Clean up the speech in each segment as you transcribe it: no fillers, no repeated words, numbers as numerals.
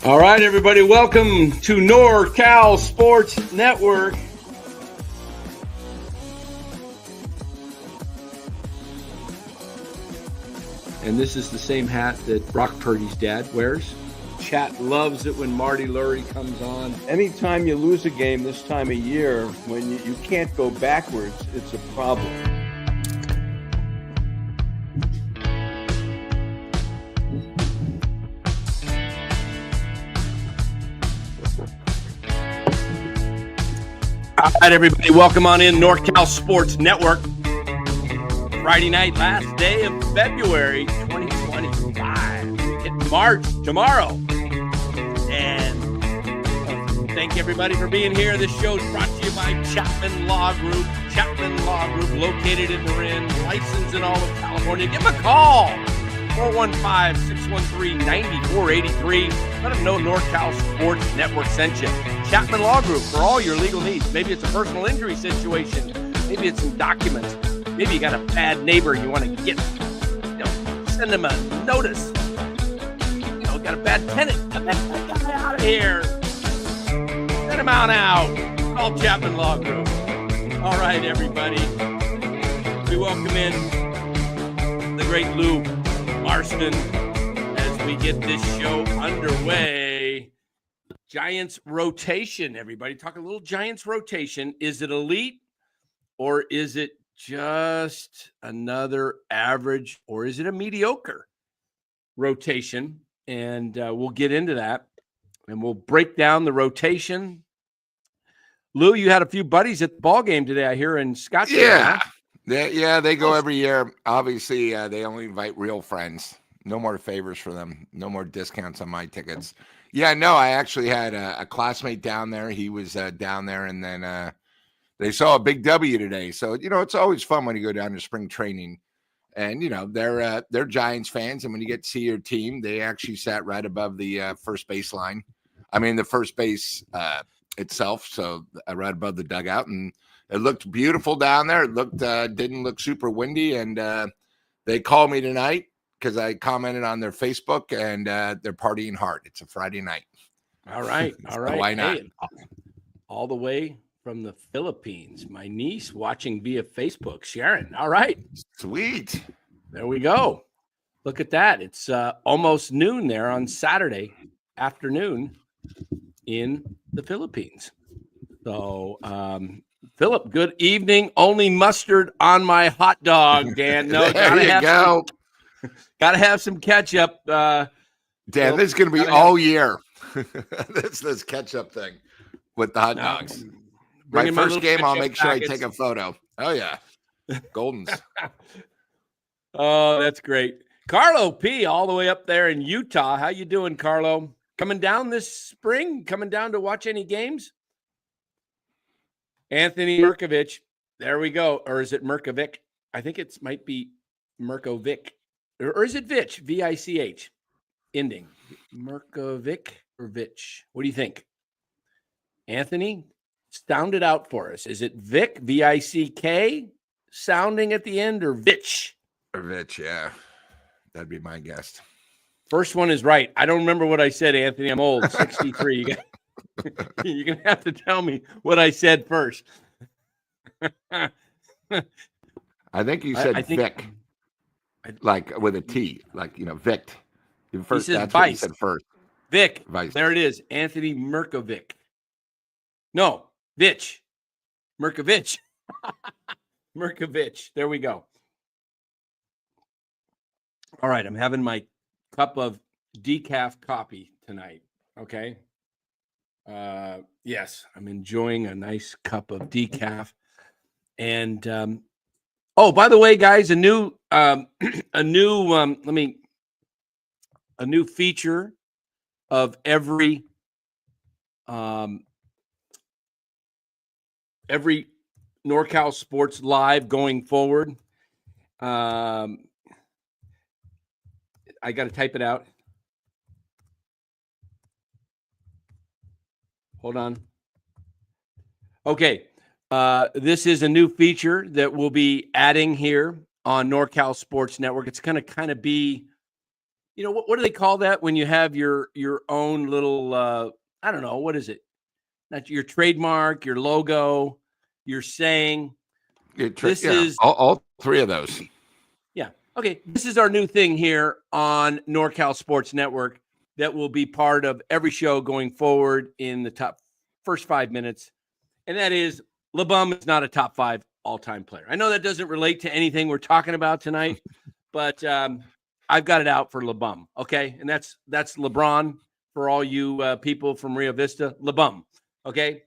All right, everybody, welcome to NorCal Sports Network. And this is the same hat that Brock Purdy's dad wears. Chat loves it when Marty Lurie comes on. Anytime you lose a game this time of year, when you can't go backwards, it's a problem. All right, everybody, welcome on in NorCal Sports Network. Friday night, last day of February 2025. We hit March tomorrow. And thank everybody for being here. This show is brought to you by Chapman Law Group. Chapman Law Group, located in Marin, licensed in all of California. Give them a call. 415-613-9483. Let them know NorCal Sports Network sent you. Chapman Law Group for all your legal needs. Maybe it's a personal injury situation. Maybe it's some documents. Maybe you got a bad neighbor you want to get. Send them a notice. Got a bad tenant. Get that guy out of here. Send him on out. Call Chapman Law Group. All right, everybody. We welcome in the great Lou Marston as we get this show underway. Giants rotation, everybody. Talk a little Giants rotation. Is it elite or is it just another average or is it a mediocre rotation? And we'll get into that and we'll break down the rotation. Lou, you had a few buddies at the ball game today, I hear, in Scottsdale. Yeah. They go every year. Obviously, they only invite real friends. No more favors for them. No more discounts on my tickets. Yeah, no, I actually had a classmate down there. He was down there, and then they saw a big W today. So, it's always fun when you go down to spring training. And, they're Giants fans. And when you get to see your team, they actually sat right above the first base line. I mean, the first base itself. So right above the dugout. And it looked beautiful down there. It looked didn't look super windy. And they called me tonight because I commented on their Facebook, and they're partying hard. It's a Friday night. All right. All right. Why not? Hey, all the way from the Philippines. My niece watching via Facebook. Sharon. All right. Sweet. There we go. Look at that. It's almost noon there on Saturday afternoon in the Philippines. So, Philip, good evening. Only mustard on my hot dog, Dan. No, gotta have some ketchup. Dan, this is going to be all year. this ketchup thing with the hot dogs. My first game, I'll make sure I take a photo. Oh, yeah. Goldens. Oh, that's great. Carlo P. all the way up there in Utah. How you doing, Carlo? Coming down this spring? Coming down to watch any games? Anthony Merkovich. There we go. Or is it Merkovic? I think it might be Merkovic. Or is it Vich? V-I-C-H. Ending. Merkovic or Vich? What do you think? Anthony, sound it out for us. Is it Vic, V-I-C-K, sounding at the end, or Vich? Or Vich, yeah. That'd be my guess. First one is right. I don't remember what I said, Anthony. I'm old, 63. You're going to have to tell me what I said first. I think you said Vic. Like with a T, like, Vic. First, that's Vice. What you said first. Vic. Vice. There it is. Anthony Merkovic. No, Vich. Merkovich. Merkovich. There we go. All right. I'm having my cup of decaf coffee tonight. Okay. Yes, I'm enjoying a nice cup of decaf. And, oh, by the way, guys, a new feature of every NorCal Sports Live going forward. I got to type it out. Hold on. Okay. This is a new feature that we'll be adding here on NorCal Sports Network. It's going to kind of be you know, what do they call that when you have your own little, I don't know, what is it? Not your trademark, your logo, your saying. This is all three of those. Yeah. Okay. This is our new thing here on NorCal Sports Network that will be part of every show going forward in the first 5 minutes. And that is LeBum is not a top 5 all-time player. I know that doesn't relate to anything we're talking about tonight, but I've got it out for LeBum. Okay. And that's LeBron for all you people from Rio Vista, LeBum. Okay.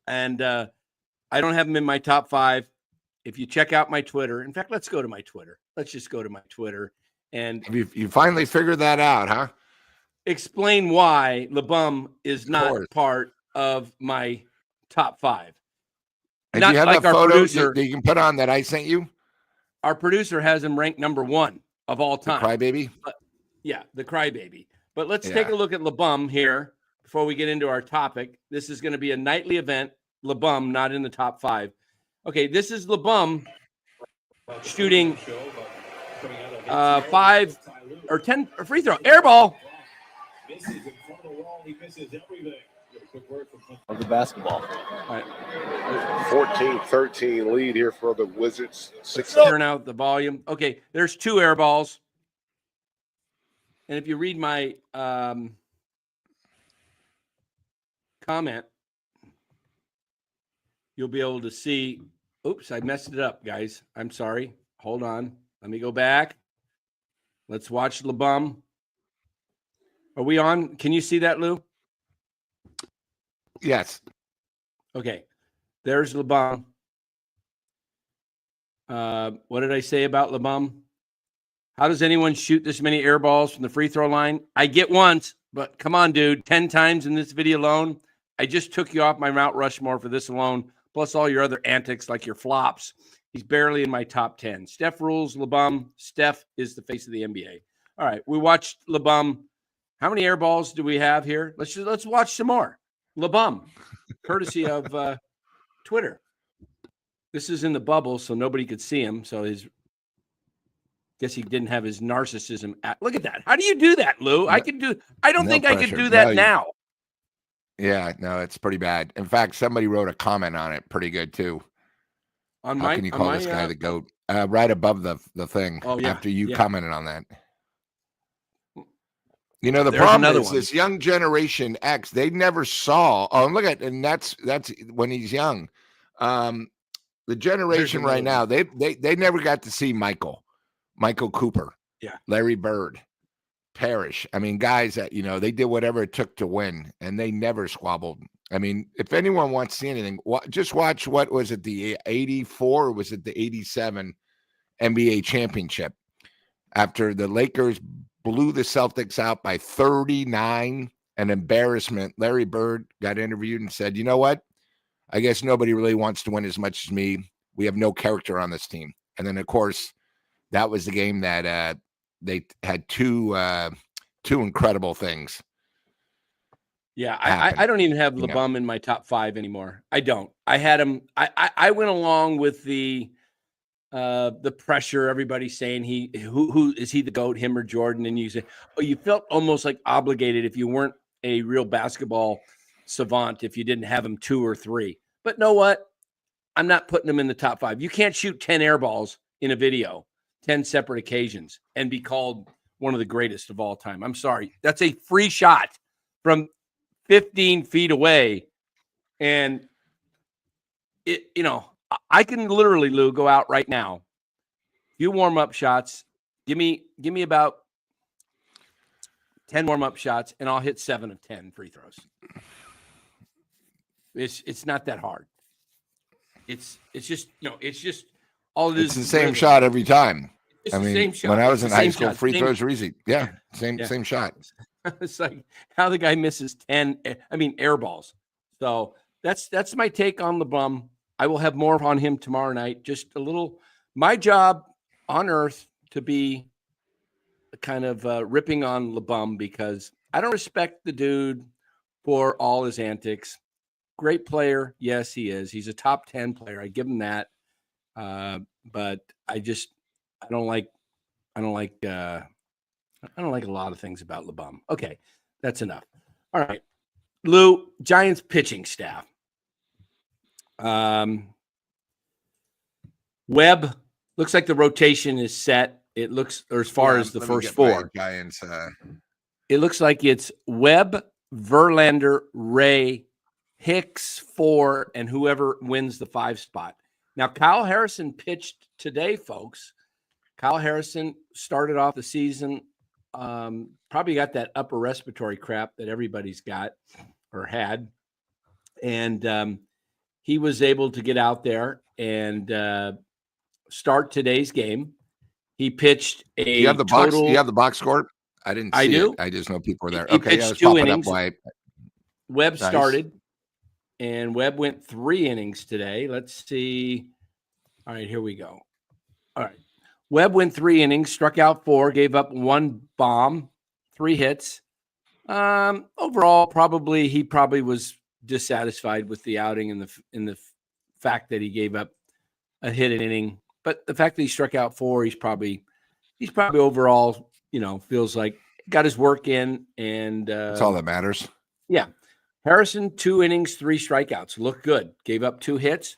And I don't have him in my top 5. If you check out my Twitter, in fact, let's go to my Twitter. Let's just go to my Twitter. And you finally figured that out, huh? Explain why LeBum is not part of my top 5. And not do you have like a our photo producer. that you can put on that I sent you? Our producer has him ranked number 1 of all time. The crybaby? Yeah, the crybaby. But let's take a look at LeBum here before we get into our topic. This is going to be a nightly event. LeBum not in the top 5. Okay, this is LeBum shooting 5 or 10 free throw. Air ball. Of the basketball. All right. 14-13 lead here for the Wizards. Let's turn out the volume. Okay, there's 2 air balls. And if you read my comment, you'll be able to see. Oops, I messed it up, guys. I'm sorry. Hold on. Let me go back. Let's watch LeBum. Are we on? Can you see that, Lou? Yes. Okay. There's LeBum. What did I say about LeBum? How does anyone shoot this many air balls from the free throw line? I get once, but come on, dude. 10 times in this video alone. I just took you off my Mount Rushmore for this alone, plus all your other antics like your flops. He's barely in my top 10. Steph rules LeBum. Steph is the face of the NBA. All right, we watched LeBum. How many air balls do we have here? Let's watch some more. LeBum, courtesy of Twitter. This is in the bubble, so nobody could see him. So guess he didn't have his narcissism. Look at that. How do you do that, Lou? I don't think I could do that now. Yeah, no, it's pretty bad. In fact, somebody wrote a comment on it pretty good too. How can you call this guy the GOAT? Right above the thing. Oh, yeah. After you commented on that. You know, the There's problem is one. this young generation X, they never saw. Oh, look at, and that's when he's young. The generation right now, they never got to see Michael Cooper, Larry Bird, Parrish. I mean, guys that, you know, they did whatever it took to win, and they never squabbled. I mean, if anyone wants to see anything, just watch, what was it, the 84 or was it the 87 NBA championship? After the Lakers blew the Celtics out by 39, an embarrassment, Larry Bird got interviewed and said, you know what? I guess nobody really wants to win as much as me. We have no character on this team. And then, of course, that was the game that they had two incredible things. Yeah, I don't even have LeBum in my top 5 anymore. I don't. I had him. I went along with the pressure. Everybody saying who is he the GOAT, him or Jordan? And you say, oh, you felt almost like obligated if you weren't a real basketball savant if you didn't have him 2 or 3. But know what? I'm not putting him in the top 5. You can't shoot 10 air balls in a video, 10 separate occasions, and be called one of the greatest of all time. I'm sorry. That's a free shot from 15 feet away. And I can literally, Lou, go out right now. Few warm-up shots. Give me about 10 warm-up shots, and I'll hit 7 of 10 free throws. It's not that hard. It's just all it is. It's the same shot every time. It's the same shot. When I was in high school, free throws were easy. Yeah, same shot. It's like how the guy misses 10. Air balls. So that's my take on LeBum. I will have more on him tomorrow night. Just a little. My job on earth to be kind of ripping on LeBum because I don't respect the dude for all his antics. Great player, yes, he is. He's a top 10 player. I give him that. But I don't like I don't like a lot of things about LeBum. Okay, that's enough. All right, Lou, Giants pitching staff. Webb, looks like the rotation is set. It looks, or as far as the first four. Giants. It looks like it's Webb, Verlander, Ray, Hicks, 4, and whoever wins the 5 spot. Now, Kyle Harrison pitched today, folks. Kyle Harrison started off the season, probably got that upper respiratory crap that everybody's got or had. And he was able to get out there and start today's game. He pitched a you have the total. box. You have the box score. I didn't see it. I just know people were there. He okay, pitched I was 2 popping innings. up. Why? Webb Nice. started, and Webb went 3 innings today. Let's see. All right, here we go. All right. Webb went 3 innings, struck out 4, gave up 1 bomb, 3 hits. Overall, he probably was dissatisfied with the outing in the fact that he gave up a hit an inning. But the fact that he struck out 4, he's probably overall, feels like got his work in, and That's all that matters. Yeah. Harrison, 2 innings, 3 strikeouts. Looked good. Gave up 2 hits.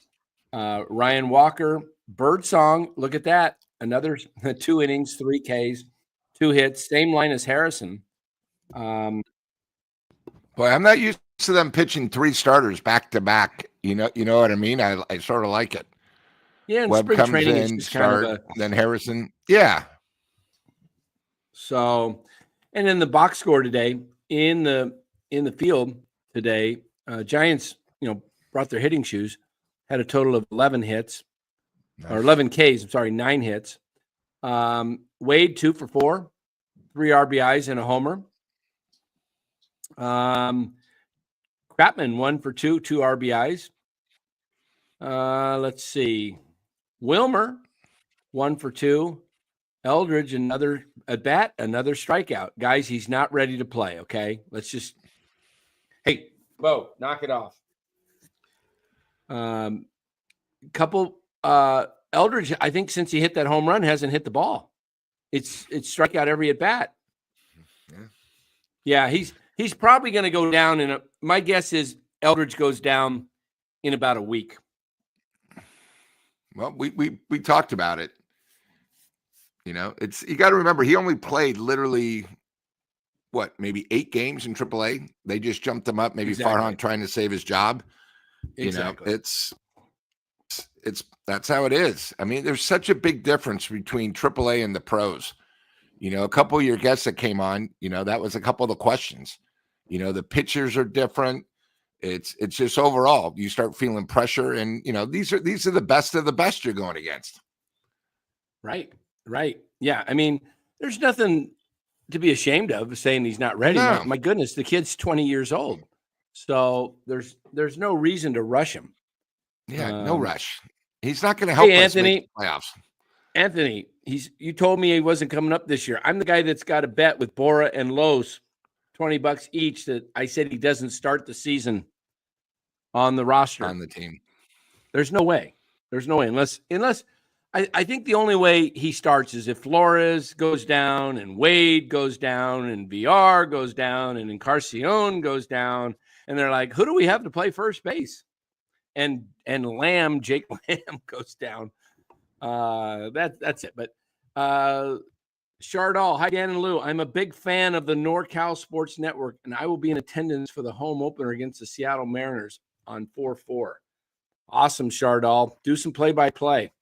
Ryan Walker, Birdsong, look at that. Another 2 innings, 3 Ks, 2 hits. Same line as Harrison. Boy, I'm not used to them pitching 3 starters back to back. You know what I mean? I sort of like it. Yeah, and Webb spring comes training in, is just kind start, of then Harrison. Yeah. So, and then the box score today in the field today, Giants, brought their hitting shoes, had a total of 11 hits. Nice. Or 11 Ks, I'm sorry, 9 hits. Wade, 2 for 4, 3 RBIs and a homer. Chapman, 1 for 2, 2 RBIs. Let's see. Wilmer, 1 for 2. Eldridge, another at bat, another strikeout. Guys, he's not ready to play, okay? Let's just, hey, whoa, knock it off. Eldridge, I think since he hit that home run, hasn't hit the ball. It's strikeout every at bat. Yeah, he's probably going to go down my guess is Eldridge goes down in about a week. Well, we talked about it. You got to remember he only played literally maybe 8 games in AAA. They just jumped him up, maybe Exactly. Farhan trying to save his job. Exactly. It's that's how it is. I mean, there's such a big difference between AAA and the pros. A couple of your guests that came on, that was a couple of the questions. The pitchers are different. It's just overall, you start feeling pressure, and these are the best of the best you're going against. Right. Yeah. I mean, there's nothing to be ashamed of saying he's not ready. No. My goodness, the kid's 20 years old. So there's no reason to rush him. Yeah, no rush. He's not going to help us make the playoffs. Anthony, you told me he wasn't coming up this year. I'm the guy that's got a bet with Bora and Los, $20 each, that I said he doesn't start the season on the roster. On the team. There's no way. Unless I think the only way he starts is if Flores goes down and Wade goes down and VR goes down and Encarnacion goes down, and they're like, who do we have to play first base? And Jake Lamb goes down. That's it. But Chardall, hi Dan and Lou. I'm a big fan of the NorCal Sports Network, and I will be in attendance for the home opener against the Seattle Mariners on 4/4. Awesome, Chardall. Do some play-by-play.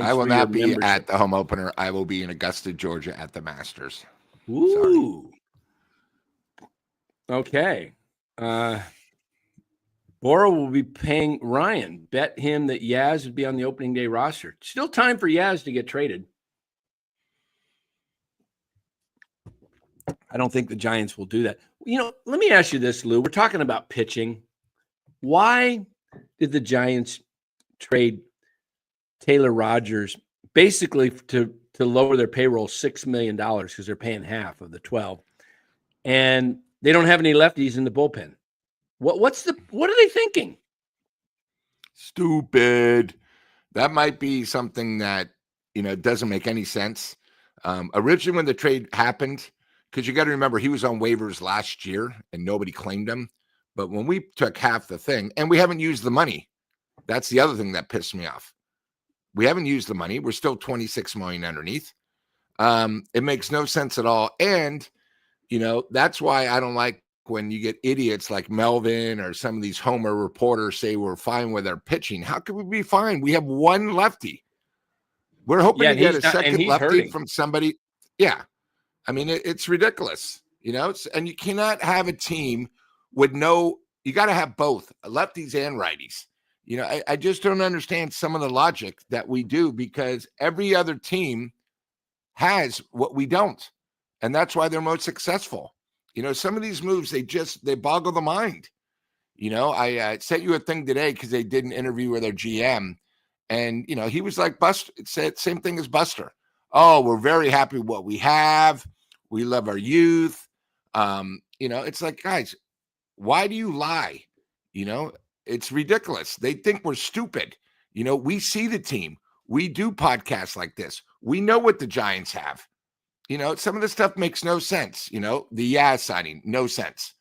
I will not be at the home opener. I will be in Augusta, Georgia at the Masters. Ooh. Sorry. Okay. Bora will be paying Ryan. Bet him that Yaz would be on the opening day roster. Still time for Yaz to get traded. I don't think the Giants will do that. Let me ask you this, Lou. We're talking about pitching. Why did the Giants trade Taylor Rogers basically to lower their payroll $6 million because they're paying half of the 12, and they don't have any lefties in the bullpen? What are they thinking? Stupid. That might be something that doesn't make any sense. Originally, when the trade happened, because you got to remember he was on waivers last year and nobody claimed him. But when we took half the thing, and we haven't used the money, that's the other thing that pissed me off. We haven't used the money. We're still 26 million underneath. It makes no sense at all. And, that's why I don't like when you get idiots like Melvin or some of these Homer reporters say we're fine with our pitching. How could we be fine? We have one lefty. We're hoping to get a second lefty hurting from somebody. Yeah. I mean, it's ridiculous, and you cannot have a team with you got to have both lefties and righties. I just don't understand some of the logic that we do, because every other team has what we don't. And that's why they're most successful. Some of these moves, they boggle the mind. I sent you a thing today because they did an interview with their GM. And, he was like, Buster, it said same thing as Buster. Oh, we're very happy with what we have. We love our youth. It's like, guys, why do you lie? It's ridiculous. They think we're stupid. We see the team. We do podcasts like this. We know what the Giants have. Some of this stuff makes no sense. The signing, no sense.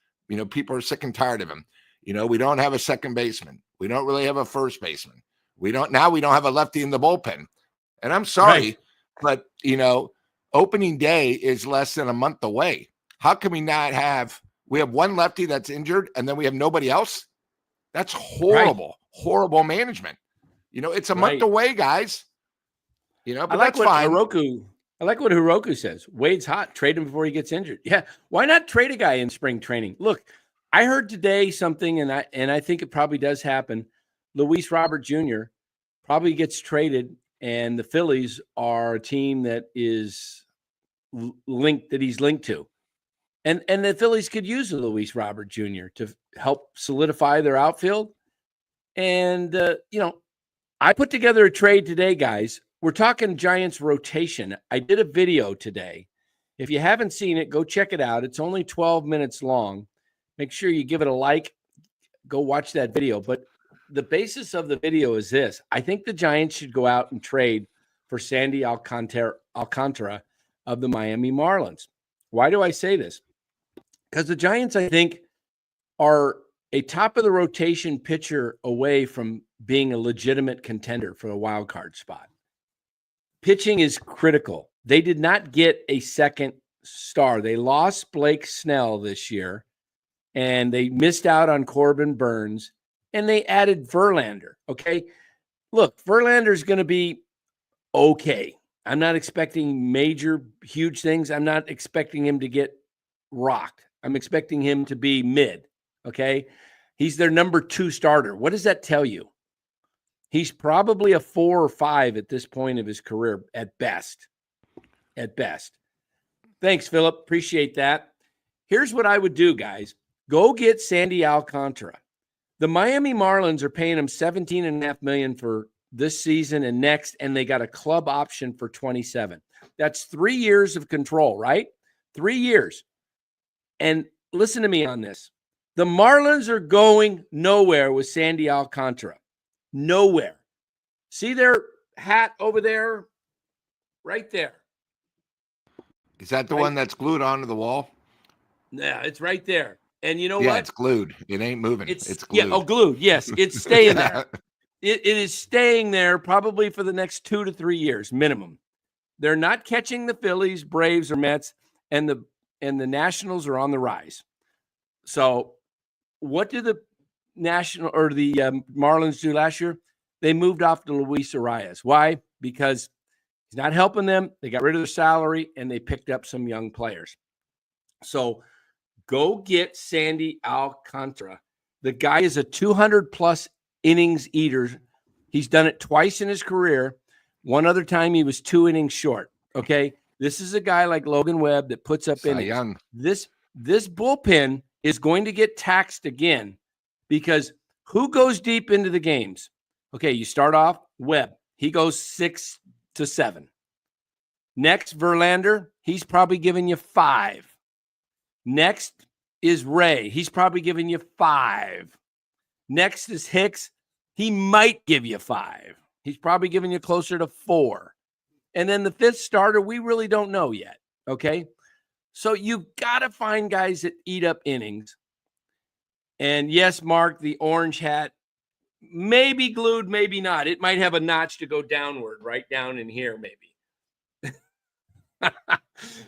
People are sick and tired of him. We don't have a second baseman. We don't really have a first baseman. We don't have a lefty in the bullpen. And I'm sorry, but, opening day is less than a month away. How can we not we have one lefty that's injured and then we have nobody else? That's horrible, horrible management. It's a month away, guys. But that's fine. I like what Hiroku says. Wade's hot. Trade him before he gets injured. Yeah. Why not trade a guy in spring training? Look, I heard today something, and I think it probably does happen. Luis Robert Jr. probably gets traded, and the Phillies are a team that is he's linked to. And the Phillies could use a Luis Robert Jr. to help solidify their outfield. And, I put together a trade today, guys. We're talking Giants rotation. I did a video today. If you haven't seen it, go check it out. It's only 12 minutes long. Make sure you give it a like. Go watch that video. But the basis of the video is this. I think the Giants should go out and trade for Sandy Alcántara of the Miami Marlins. Why do I say this? Because the Giants, I think, are a top-of-the-rotation pitcher away from being a legitimate contender for a wild card spot. Pitching is critical. They did not get a second star. They lost Blake Snell this year, and they missed out on Corbin Burns, and they added Verlander, okay? Look, Verlander's going to be okay. I'm not expecting major, huge things. I'm not expecting him to get rocked. I'm expecting him to be mid, okay? He's their number 2 starter. What does that tell you? He's probably a 4 or 5 at this point of his career at best. At best. Thanks, Philip. Appreciate that. Here's what I would do, guys. Go get Sandy Alcántara. The Miami Marlins are paying him $17.5 million for this season and next, and they got a club option for 27. That's 3 years of control, right? 3 years. And listen to me on this. The Marlins are going nowhere with Sandy Alcántara. Nowhere. See their hat over there? Right there. Is that the one that's glued onto the wall? Yeah, it's right there. And you know what? Yeah, it's glued. It ain't moving. It's glued. Yeah, glued. Yes, it's staying there. It is staying there probably for the next 2 to 3 years minimum. They're not catching the Phillies, Braves, or Mets, and the Nationals are on the rise. So, what did the Marlins do last year? They moved off to Luis Arias. Why? Because he's not helping them. They got rid of their salary, and they picked up some young players. So, go get Sandy Alcántara. The guy is a 200-plus innings eater. He's done it twice in his career. One other time he was 2 innings short. Okay, this is a guy like Logan Webb that puts up innings. Young. This bullpen is going to get taxed again because who goes deep into the games? Okay, you start off Webb. He goes 6 to 7. Next, Verlander. He's probably giving you 5. Next is Ray. He's probably giving you 5. Next is Hicks. He might give you 5. He's probably giving you closer to 4. And then the fifth starter, we really don't know yet. Okay. So you got to find guys that eat up innings. And yes, Mark, the orange hat, maybe glued, maybe not. It might have a notch to go downward, right down in here, maybe.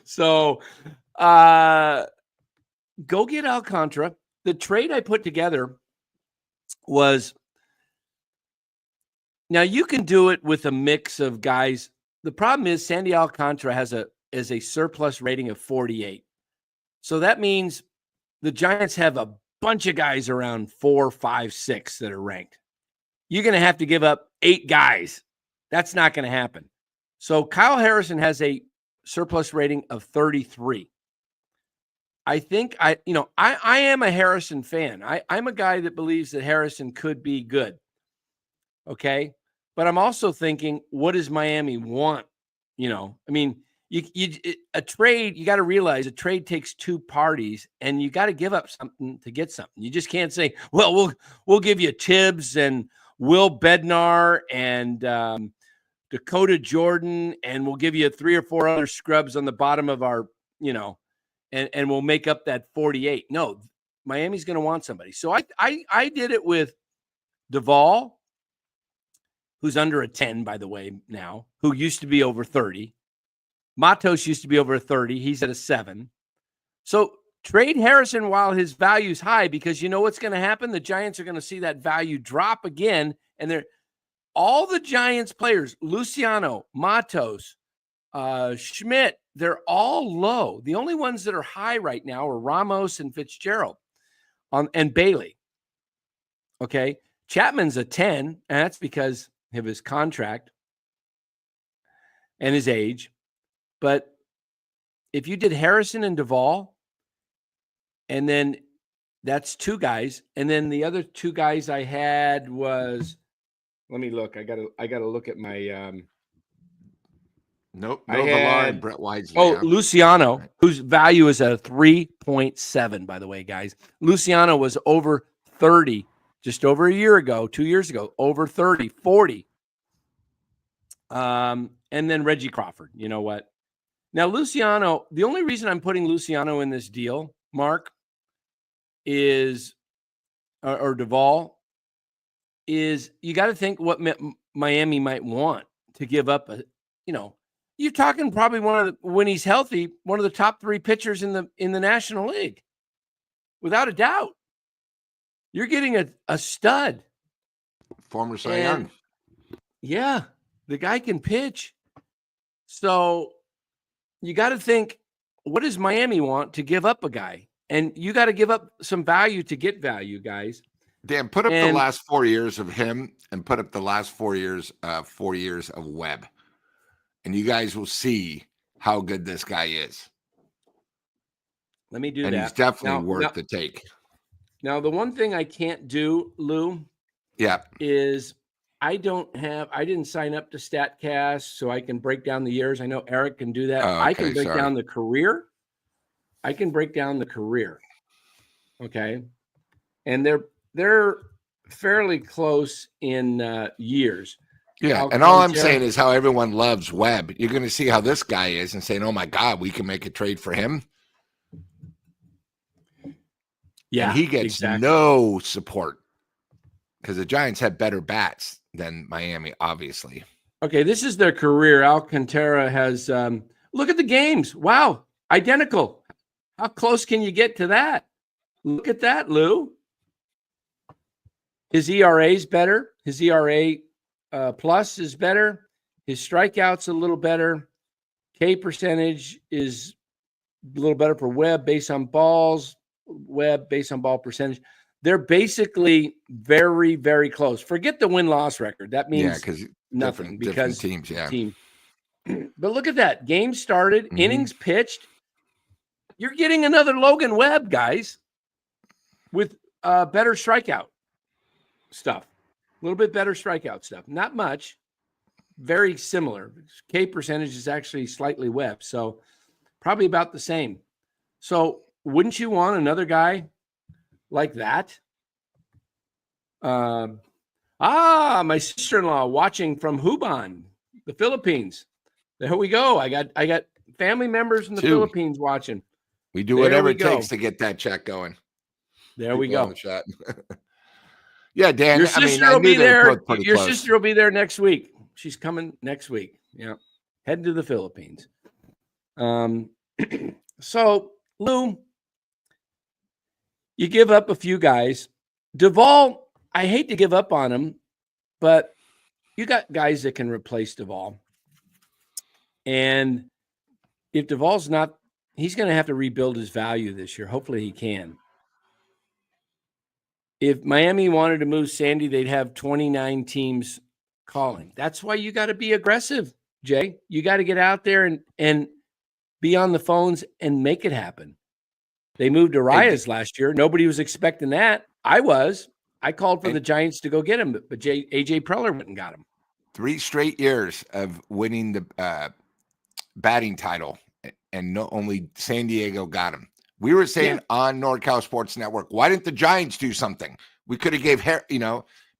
So go get Alcántara. The trade I put together was, now you can do it with a mix of guys. The problem is Sandy Alcántara has a surplus rating of 48. So that means the Giants have a bunch of guys around 4, 5, 6 that are ranked. You're going to have to give up 8 guys. That's not going to happen. So Kyle Harrison has a surplus rating of 33. I think I am a Harrison fan. I'm a guy that believes that Harrison could be good. Okay. But I'm also thinking, what does Miami want? I mean, a trade, you got to realize a trade takes 2 parties, and you got to give up something to get something. You just can't say, well, we'll give you Tibbs and Will Bednar and Dakota Jordan, and we'll give you 3 or 4 other scrubs on the bottom of our, and we'll make up that 48. No, Miami's going to want somebody. So I did it with Duvall, who's under a 10, by the way, now, who used to be over 30. Matos used to be over 30. He's at a 7. So trade Harrison while his value is high, because you know what's going to happen? The Giants are going to see that value drop again. And all the Giants players, Luciano, Matos, Schmidt, they're all low. The only ones that are high right now are Ramos and Fitzgerald and Bailey. Okay. Chapman's a 10, and that's because of his contract and his age. But if you did Harrison and Duvall, and then that's 2 guys, and then the other 2 guys I had was, let me look. I gotta look at my Nope. I Villar had and Brett Wisely. Oh, yeah. Luciano, whose value is at a 3.7, by the way, guys. Luciano was over 30 just over a year ago, 2 years ago, over 30, 40. And then Reggie Crawford, you know what? Now, Luciano, the only reason I'm putting Luciano in this deal, Mark, is, or Duvall, is you got to think what Miami might want to give up you're talking probably when he's healthy, one of the top 3 pitchers in the National League. Without a doubt. You're getting a stud. Former Cy Young. Yeah, the guy can pitch. So you got to think, what does Miami want to give up a guy? And you got to give up some value to get value, guys. Dan, put up the last 4 years of him and put up the last 4 years of Webb. And you guys will see how good this guy is. Let me do that. And he's definitely worth the take. Now, the one thing I can't do, Lou, is I didn't sign up to StatCast so I can break down the years. I know Eric can do that. I can break down the career. Okay. And they're fairly close in years. Yeah. And all I'm saying is how everyone loves Webb. You're going to see how this guy is and saying, oh my God, we can make a trade for him. Yeah. And he gets no support because the Giants have better bats than Miami, obviously. Okay. This is their career. Alcántara has, look at the games. Wow. Identical. How close can you get to that? Look at that, Lou. His ERA is better. His ERA plus is better. His strikeouts a little better. K percentage is a little better for Webb based on balls. Webb based on ball percentage. They're basically very, very close. Forget the win-loss record. That means nothing because different teams, team. But look at that. Game started, innings pitched. You're getting another Logan Webb, guys, with better strikeout stuff. A little bit better strikeout stuff. Not much. Very similar. K percentage is actually slightly Webb, so probably about the same. So wouldn't you want another guy like that? My sister-in-law watching from Hubon, the Philippines. There we go. I got family members in the Philippines watching. We do whatever it takes to get that check going. There we go. Shot. Yeah, Dan. Your sister will be there. Your close. sister will be there next week. She's coming next week. Yeah, heading to the Philippines. So Lou, you give up a few guys. Duvall, I hate to give up on him, but you got guys that can replace Duvall. And if Duvall's not, he's going to have to rebuild his value this year. Hopefully he can. If Miami wanted to move Sandy, they'd have 29 teams calling. That's why you got to be aggressive, Jay. You got to get out there and be on the phones and make it happen. They moved Arias last year. Nobody was expecting that. I was. I called for the Giants to go get him, but AJ Preller went and got him. 3 straight years of winning the batting title, and only San Diego got him. We were saying on NorCal Sports Network, why didn't the Giants do something? We could have gave,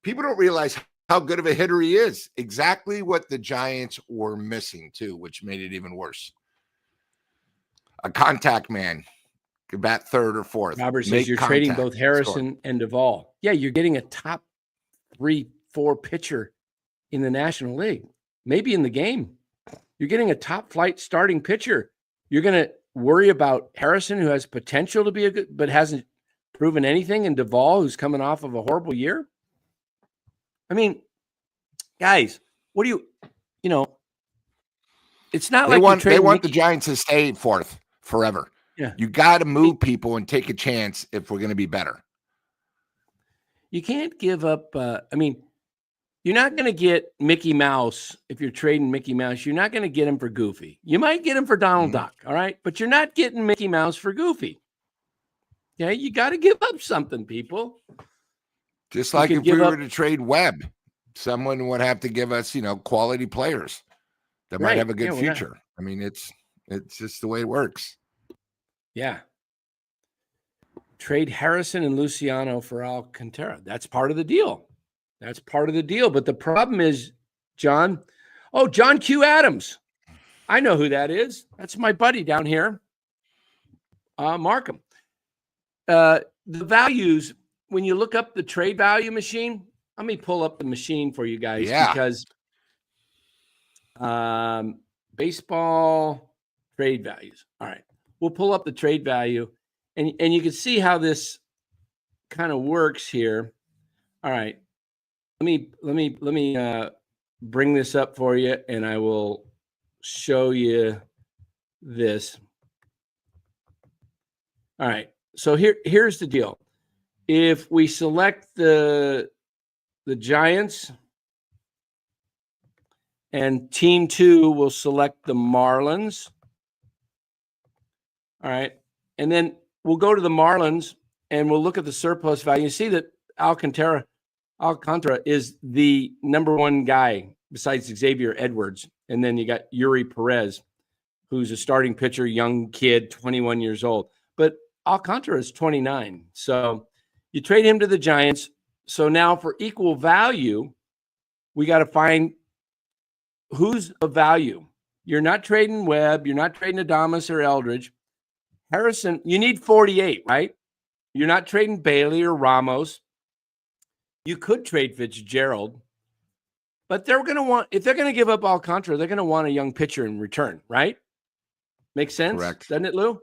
people don't realize how good of a hitter he is. Exactly what the Giants were missing too, which made it even worse. A contact man, could bat third or fourth. Robert says you're trading both Harrison and Duvall. Yeah, you're getting a top 3-4 pitcher in the National League, maybe in the game. You're getting a top flight starting pitcher. You're going to worry about Harrison, who has potential to be a good, but hasn't proven anything, and Duvall, who's coming off of a horrible year. I mean, guys, what do it's not they like they want the Giants to stay fourth forever. Yeah. You got to move people and take a chance if we're going to be better. You can't give up. You're not going to get Mickey Mouse if you're trading Mickey Mouse. You're not going to get him for Goofy. You might get him for Donald Duck, all right? But you're not getting Mickey Mouse for Goofy. Yeah, you got to give up something, people. Just like if we were to trade Webb, someone would have to give us, quality players that might have a good future. I mean, it's just the way it works. Yeah. Trade Harrison and Luciano for Alcántara. That's part of the deal. That's part of the deal. But the problem is, John Q. Adams. I know who that is. That's my buddy down here. Markham. The values, when you look up the trade value machine, let me pull up the machine for you guys because baseball trade values. All right. We'll pull up the trade value and you can see how this kind of works here. All right. Let me bring this up for you, and I will show you this. All right. So here's the deal. If we select the Giants, and team 2 will select the Marlins. All right. And then we'll go to the Marlins and we'll look at the surplus value. You see that Alcántara is the number 1 guy besides Xavier Edwards. And then you got Yuri Perez, who's a starting pitcher, young kid, 21 years old. But Alcántara is 29. So you trade him to the Giants. So now for equal value, we got to find who's of value. You're not trading Webb. You're not trading Adames or Eldridge. Harrison, you need 48, right? You're not trading Bailey or Ramos. You could trade Fitzgerald, but they're going to want, if they're going to give up Alcántara, they're going to want a young pitcher in return, right? Makes sense? Correct. Doesn't it, Lou?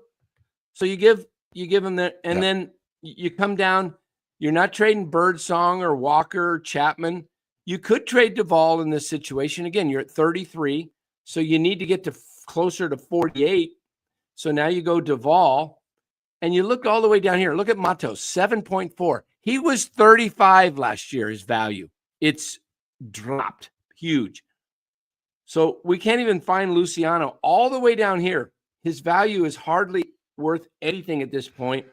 So you give them that, and then you come down. You're not trading Birdsong or Walker or Chapman. You could trade Duvall in this situation. Again, you're at 33, so you need to get to closer to 48. So now you go Duvall, and you look all the way down here. Look at Matos, 7.4. He was 35 last year, his value. It's dropped huge. So we can't even find Luciano all the way down here. His value is hardly worth anything at this point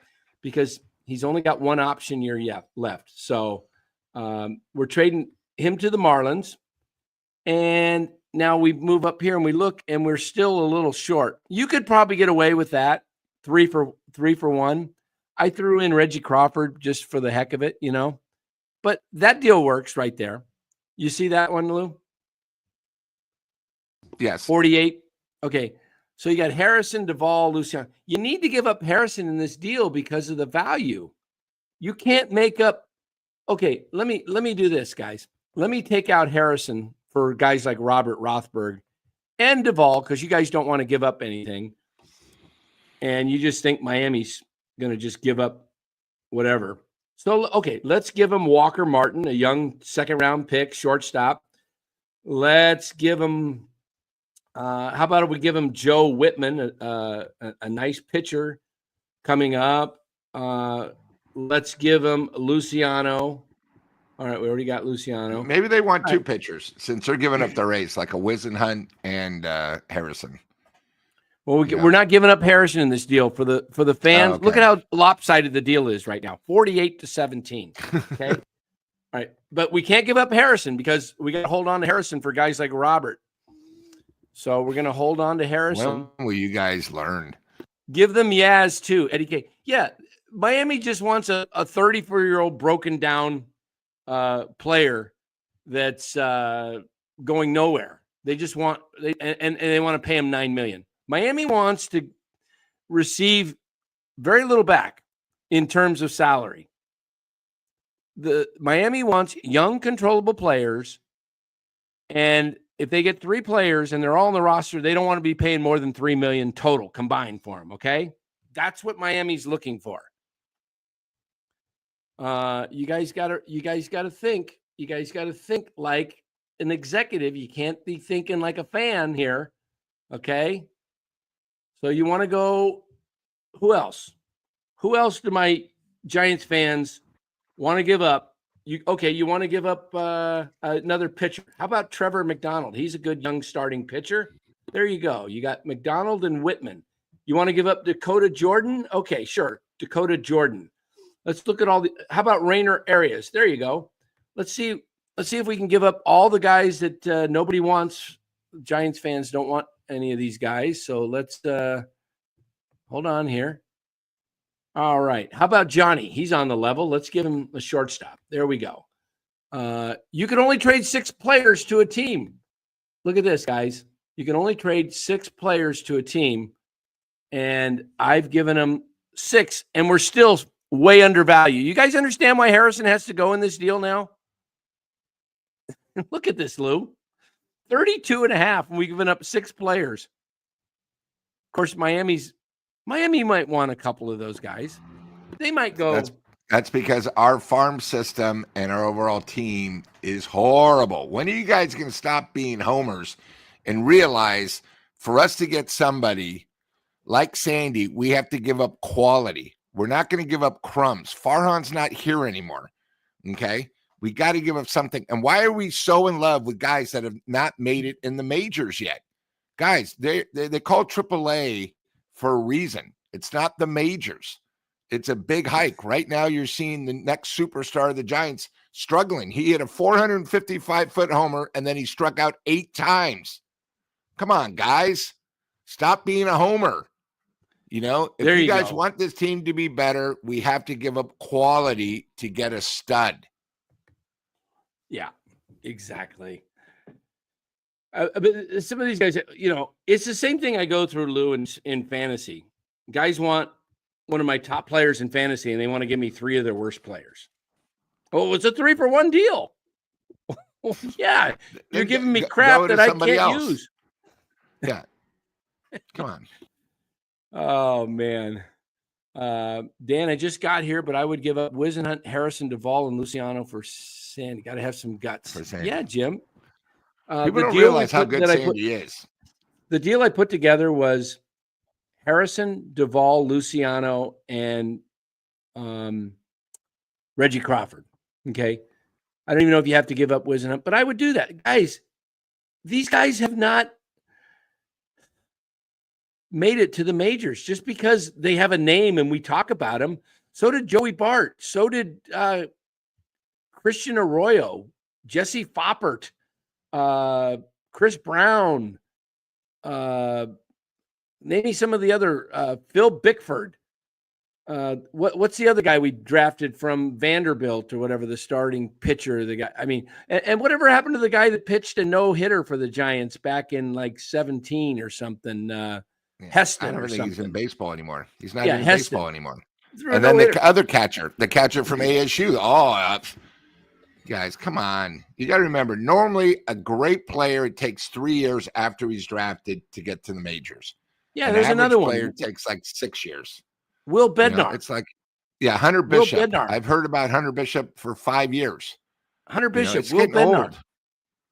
because he's only got 1 option year left. So we're trading him to the Marlins. And now we move up here and we look, and we're still a little short. You could probably get away with that, 3 for 1. I threw in Reggie Crawford just for the heck of it, but that deal works right there. You see that one, Lou? Yes. 48. Okay. So you got Harrison, Duvall, Luciano. You need to give up Harrison in this deal because of the value. You can't make up. Okay, let me do this, guys. Let me take out Harrison for guys like Robert Rothberg and Duvall, because you guys don't want to give up anything. And you just think Miami's going to just give up whatever. So, okay, let's give him Walker Martin, a young second-round pick, shortstop. Let's give him, how about we give him Joe Whitman, a nice pitcher coming up. Let's give him Luciano. All right, we already got Luciano. Maybe they want two pitchers since they're giving up the race, like a Wisenhunt and Harrison. Well, we're not giving up Harrison in this deal for the fans. Oh, okay. Look at how lopsided the deal is right now, 48-17. Okay, all right, but we can't give up Harrison because we got to hold on to Harrison for guys like Robert. So we're going to hold on to Harrison. When will you guys learn? Give them Yaz too, Eddie K. Yeah, Miami just wants a 34-year-old broken down player that's going nowhere. They just want and they want to pay him $9 million. Miami wants to receive very little back in terms of salary. Miami wants young, controllable players, and if they get 3 players and they're all on the roster, they don't want to be paying more than $3 million total combined for them. Okay, that's what Miami's looking for. You guys gotta think. You guys gotta think like an executive. You can't be thinking like a fan here. Okay. So you want to go, who else? Who else do my Giants fans want to give up? You want to give up another pitcher. How about Trevor McDonald? He's a good young starting pitcher. There you go. You got McDonald and Whitman. You want to give up Dakota Jordan? Okay, sure. Dakota Jordan. Let's look at how about Rainer Arias? There you go. Let's see if we can give up all the guys that nobody wants. Giants fans don't want any of these guys. So let's hold on here. All right. How about Johnny? He's on the level. Let's give him a shortstop. There we go. You can only trade 6 players to a team. Look at this, guys. You can only trade 6 players to a team. And I've given them 6, and we're still way undervalued. You guys understand why Harrison has to go in this deal now? Look at this, Lou. 32.5, and we've given up 6 players. Of course, Miami might want a couple of those guys. They might go. That's because our farm system and our overall team is horrible. When are you guys going to stop being homers and realize for us to get somebody like Sandy, we have to give up quality. We're not going to give up crumbs. Farhan's not here anymore. Okay? We got to give up something. And why are we so in love with guys that have not made it in the majors yet? Guys, they call AAA for a reason. It's not the majors. It's a big hike. Right now, you're seeing the next superstar of the Giants struggling. He hit a 455-foot homer, and then he struck out 8 times. Come on, guys. Stop being a homer. You know, if you guys want this team to be better, we have to give up quality to get a stud. Yeah, exactly. But some of these guys, you know, it's the same thing I go through, Lou, in fantasy. Guys want one of my top players in fantasy, and they want to give me 3 of their worst players. Oh, it's a 3-for-1 deal. Yeah, you're giving me crap that I can't use. Yeah. Come on. Oh, man. Dan, I just got here, but I would give up Wisenhunt, Harrison, Duvall, and Luciano for Sandy. Got to have some guts. Yeah, Jim. People don't realize how good Sandy is. The deal I put together was Harrison, Duvall, Luciano, and Reggie Crawford. Okay. I don't even know if you have to give up Wisenhunt, but I would do that. Guys, these guys have not made it to the majors just because they have a name and we talk about them. So did Joey Bart. So did Christian Arroyo, Jesse Foppert, Chris Brown, maybe some of the other Phil Bickford. What's the other guy we drafted from Vanderbilt or whatever, the starting pitcher, the guy? I mean, and whatever happened to the guy that pitched a no-hitter for the Giants back in like 17 or something? Heston I don't or think he's in something. baseball anymore. He's not Yeah, in Heston. baseball anymore. Threw a And then the no-hitter. other catcher, the catcher from ASU. Guys, come on. You got to remember, normally a great player, it takes 3 years after he's drafted to get to the majors. Yeah, An there's average another player one. takes like 6 years. Will Bednar. It's like, Hunter Will Bishop. Bednar. I've heard about Hunter Bishop for 5 years. Hunter Bishop, It's Will getting Bednar. old.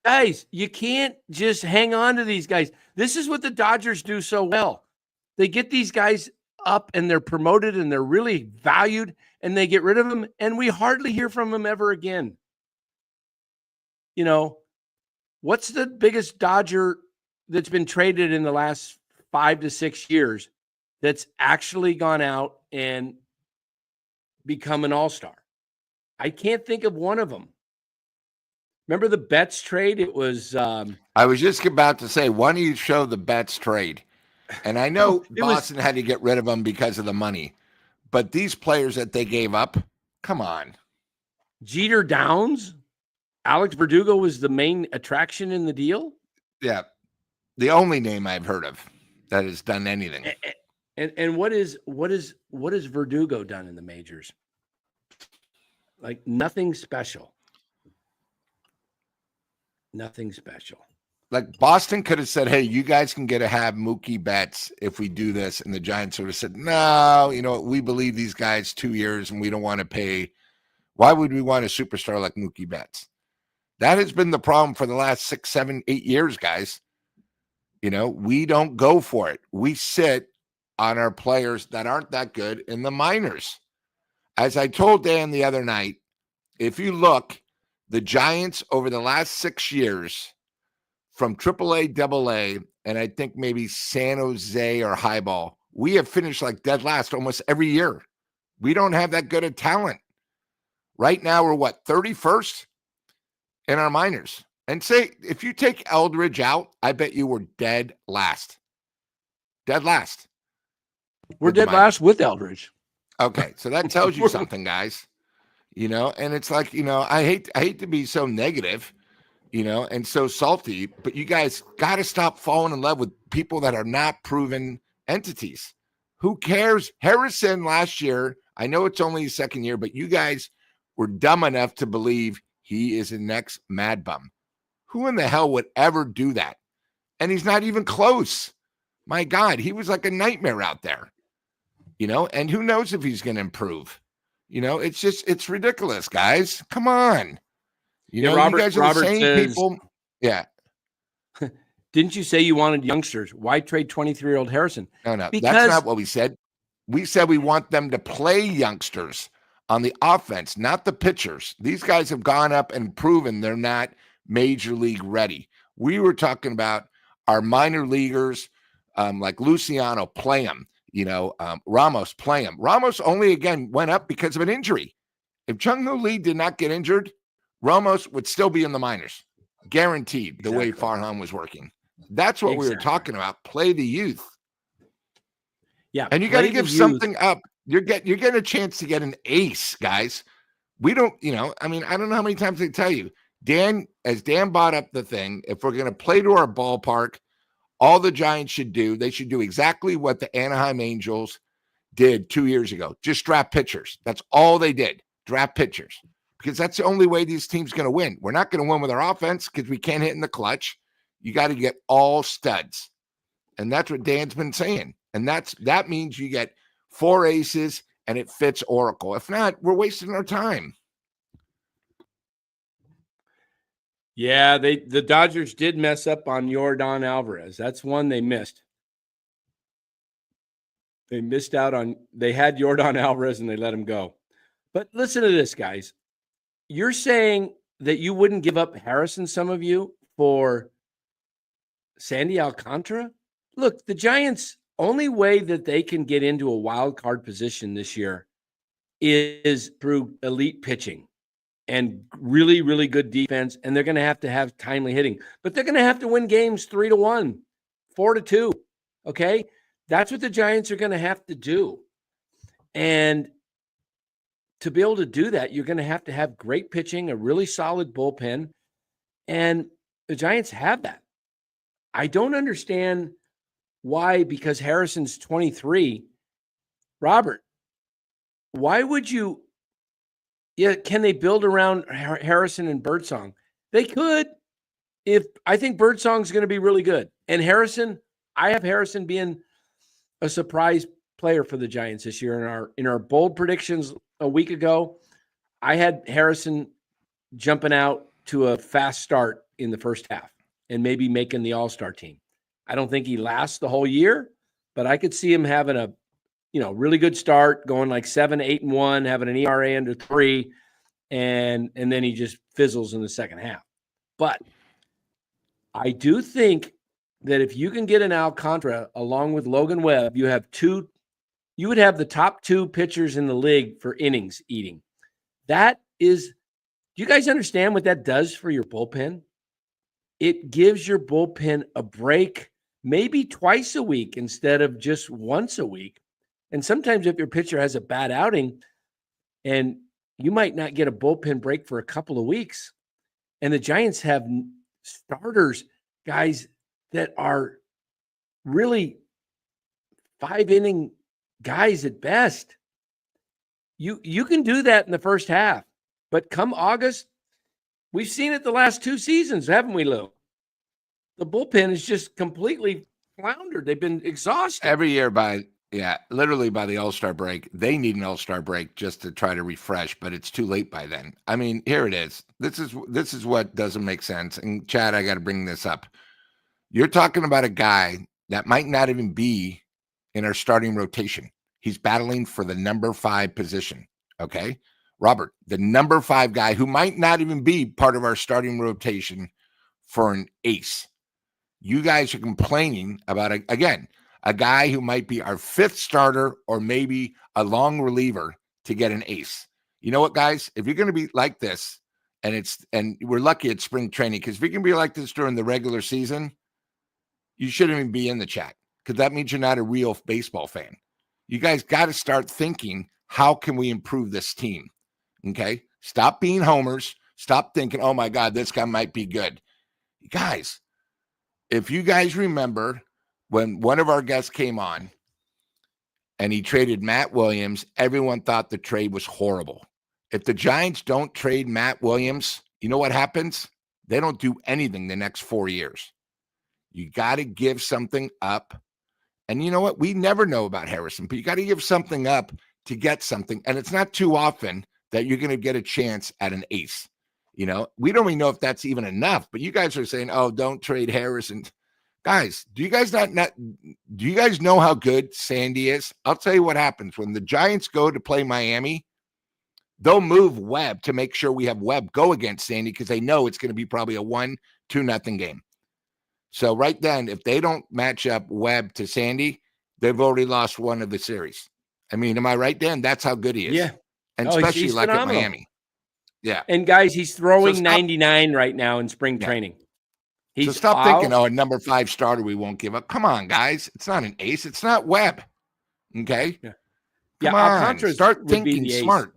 Guys, you can't just hang on to these guys. This is what the Dodgers do so well. They get these guys up and they're promoted and they're really valued, and they get rid of them, and we hardly hear from them ever again. What's the biggest Dodger that's been traded in the last 5 to 6 years that's actually gone out and become an all-star? I can't think of one of them. Remember the Betts trade? It was I was just about to say, why don't you show the Betts trade? And I know Boston had to get rid of them because of the money, but these players that they gave up, come on. Jeter Downs. Alex Verdugo was the main attraction in the deal. Yeah, the only name I've heard of that has done anything. And what is Verdugo done in the majors? Like nothing special. Nothing special. Like Boston could have said, hey, you guys can get to have Mookie Betts if we do this. And the Giants would have said, no, we believe these guys 2 years and we don't want to pay. Why would we want a superstar like Mookie Betts? That has been the problem for the last 6, 7, 8 years, guys. We don't go for it. We sit on our players that aren't that good in the minors. As I told Dan the other night, if you look, the Giants over the last 6 years from AAA, AA, and I think maybe San Jose or highball, we have finished like dead last almost every year. We don't have that good of talent. Right now, we're 31st in our minors. And say, if you take Eldridge out, I bet you we're dead last. Dead last. We're dead last with Eldridge. Okay, so that tells you something, guys. And it's like, I hate to be so negative, and so salty, but you guys got to stop falling in love with people that are not proven entities. Who cares? Harrison last year, I know it's only his second year, but you guys were dumb enough to believe he is the next Mad Bum. Who in the hell would ever do that? And he's not even close. My God, he was like a nightmare out there, and who knows if he's going to improve. It's ridiculous, guys. Come on. Robert, you guys are Robert the same says, people. Yeah. Didn't you say you wanted youngsters? Why trade 23-year-old Harrison? No, because that's not what we said. We said we want them to play youngsters on the offense, not the pitchers. These guys have gone up and proven they're not major league ready. We were talking about our minor leaguers, like Luciano, play them. Ramos, play him. Ramos only, again, went up because of an injury. If Jung-Hoo Lee did not get injured, Ramos would still be in the minors. Guaranteed, the way Farhan was working. That's what we were talking about. Play the youth. Yeah. And you got to give something up. You're getting a chance to get an ace, guys. We don't, I don't know how many times they tell you. Dan brought up the thing, if we're going to play to our ballpark, all the Giants should do, they should do exactly what the Anaheim Angels did 2 years ago. Just draft pitchers. That's all they did. Draft pitchers. Because that's the only way these teams going to win. We're not going to win with our offense because we can't hit in the clutch. You got to get all studs. And that's what Dan's been saying. And that means you get 4 aces and it fits Oracle. If not, we're wasting our time. Yeah, the Dodgers did mess up on Yordan Alvarez. That's one they missed. They missed out on, they had Yordan Alvarez and they let him go. But listen to this, guys. You're saying that you wouldn't give up Harrison, some of you, for Sandy Alcántara? Look, the Giants' only way that they can get into a wild card position this year is through elite pitching and really, really good defense. And they're going to have timely hitting, but they're going to have to win games 3-1, 4-2. Okay. That's what the Giants are going to have to do. And to be able to do that, you're going to have great pitching, a really solid bullpen. And the Giants have that. I don't understand why, because Harrison's 23. Robert, why would you? Yeah, can they build around Harrison and Birdsong? They could. I think Birdsong's going to be really good. And Harrison, I have Harrison being a surprise player for the Giants this year. In our bold predictions a week ago, I had Harrison jumping out to a fast start in the first half and maybe making the All-Star team. I don't think he lasts the whole year, but I could see him having a really good start, going like 7-8-1, having an ERA under 3, and then he just fizzles in the second half. But I do think that if you can get an Alcántara along with Logan Webb, you would have the top 2 pitchers in the league for innings eating. Do you guys understand what that does for your bullpen? It gives your bullpen a break, maybe twice a week instead of just once a week. And sometimes if your pitcher has a bad outing, and you might not get a bullpen break for a couple of weeks, and the Giants have starters, guys that are really 5-inning guys at best. You can do that in the first half, but come August, we've seen it the last 2 seasons, haven't we, Lou? The bullpen is just completely floundered. They've been exhausted every year literally by the All-Star break. They need an All-Star break just to try to refresh, but it's too late by then. I mean, here it is. This is what doesn't make sense. And Chad, I got to bring this up. You're talking about a guy that might not even be in our starting rotation. He's battling for the number 5 position. Okay. Robert, the number 5 guy who might not even be part of our starting rotation for an ace. You guys are complaining about, a guy who might be our 5th starter or maybe a long reliever to get an ace. You know what, guys? If you're going to be like this, and we're lucky at spring training, because if you can be like this during the regular season, you shouldn't even be in the chat, because that means you're not a real baseball fan. You guys got to start thinking, how can we improve this team? Okay? Stop being homers. Stop thinking, oh my God, this guy might be good. Guys, if you guys remember when one of our guests came on and he traded Matt Williams, everyone thought the trade was horrible. If the Giants don't trade Matt Williams, you know what happens? They don't do anything the next 4 years. You got to give something up. And you know what? We never know about Harrison, but you got to give something up to get something. And it's not too often that you're going to get a chance at an ace. We don't even know if that's even enough, but you guys are saying, oh, don't trade Harrison. Guys, do you guys know how good Sandy is? I'll tell you what happens when the Giants go to play Miami. They'll move Webb to make sure we have Webb go against Sandy, because they know it's going to be probably a 1-2-0 game. So right then, if they don't match up Webb to Sandy, they've already lost one of the series. I mean, am I right, Dan? That's how good he is. Yeah. And especially he's like phenomenal. At Miami. Yeah. And guys, he's throwing 99 right now in spring training. So stop thinking, a number 5 starter we won't give up. Come on, guys. It's not an ace. It's not Webb. Okay? Yeah. Come on. Start thinking smart.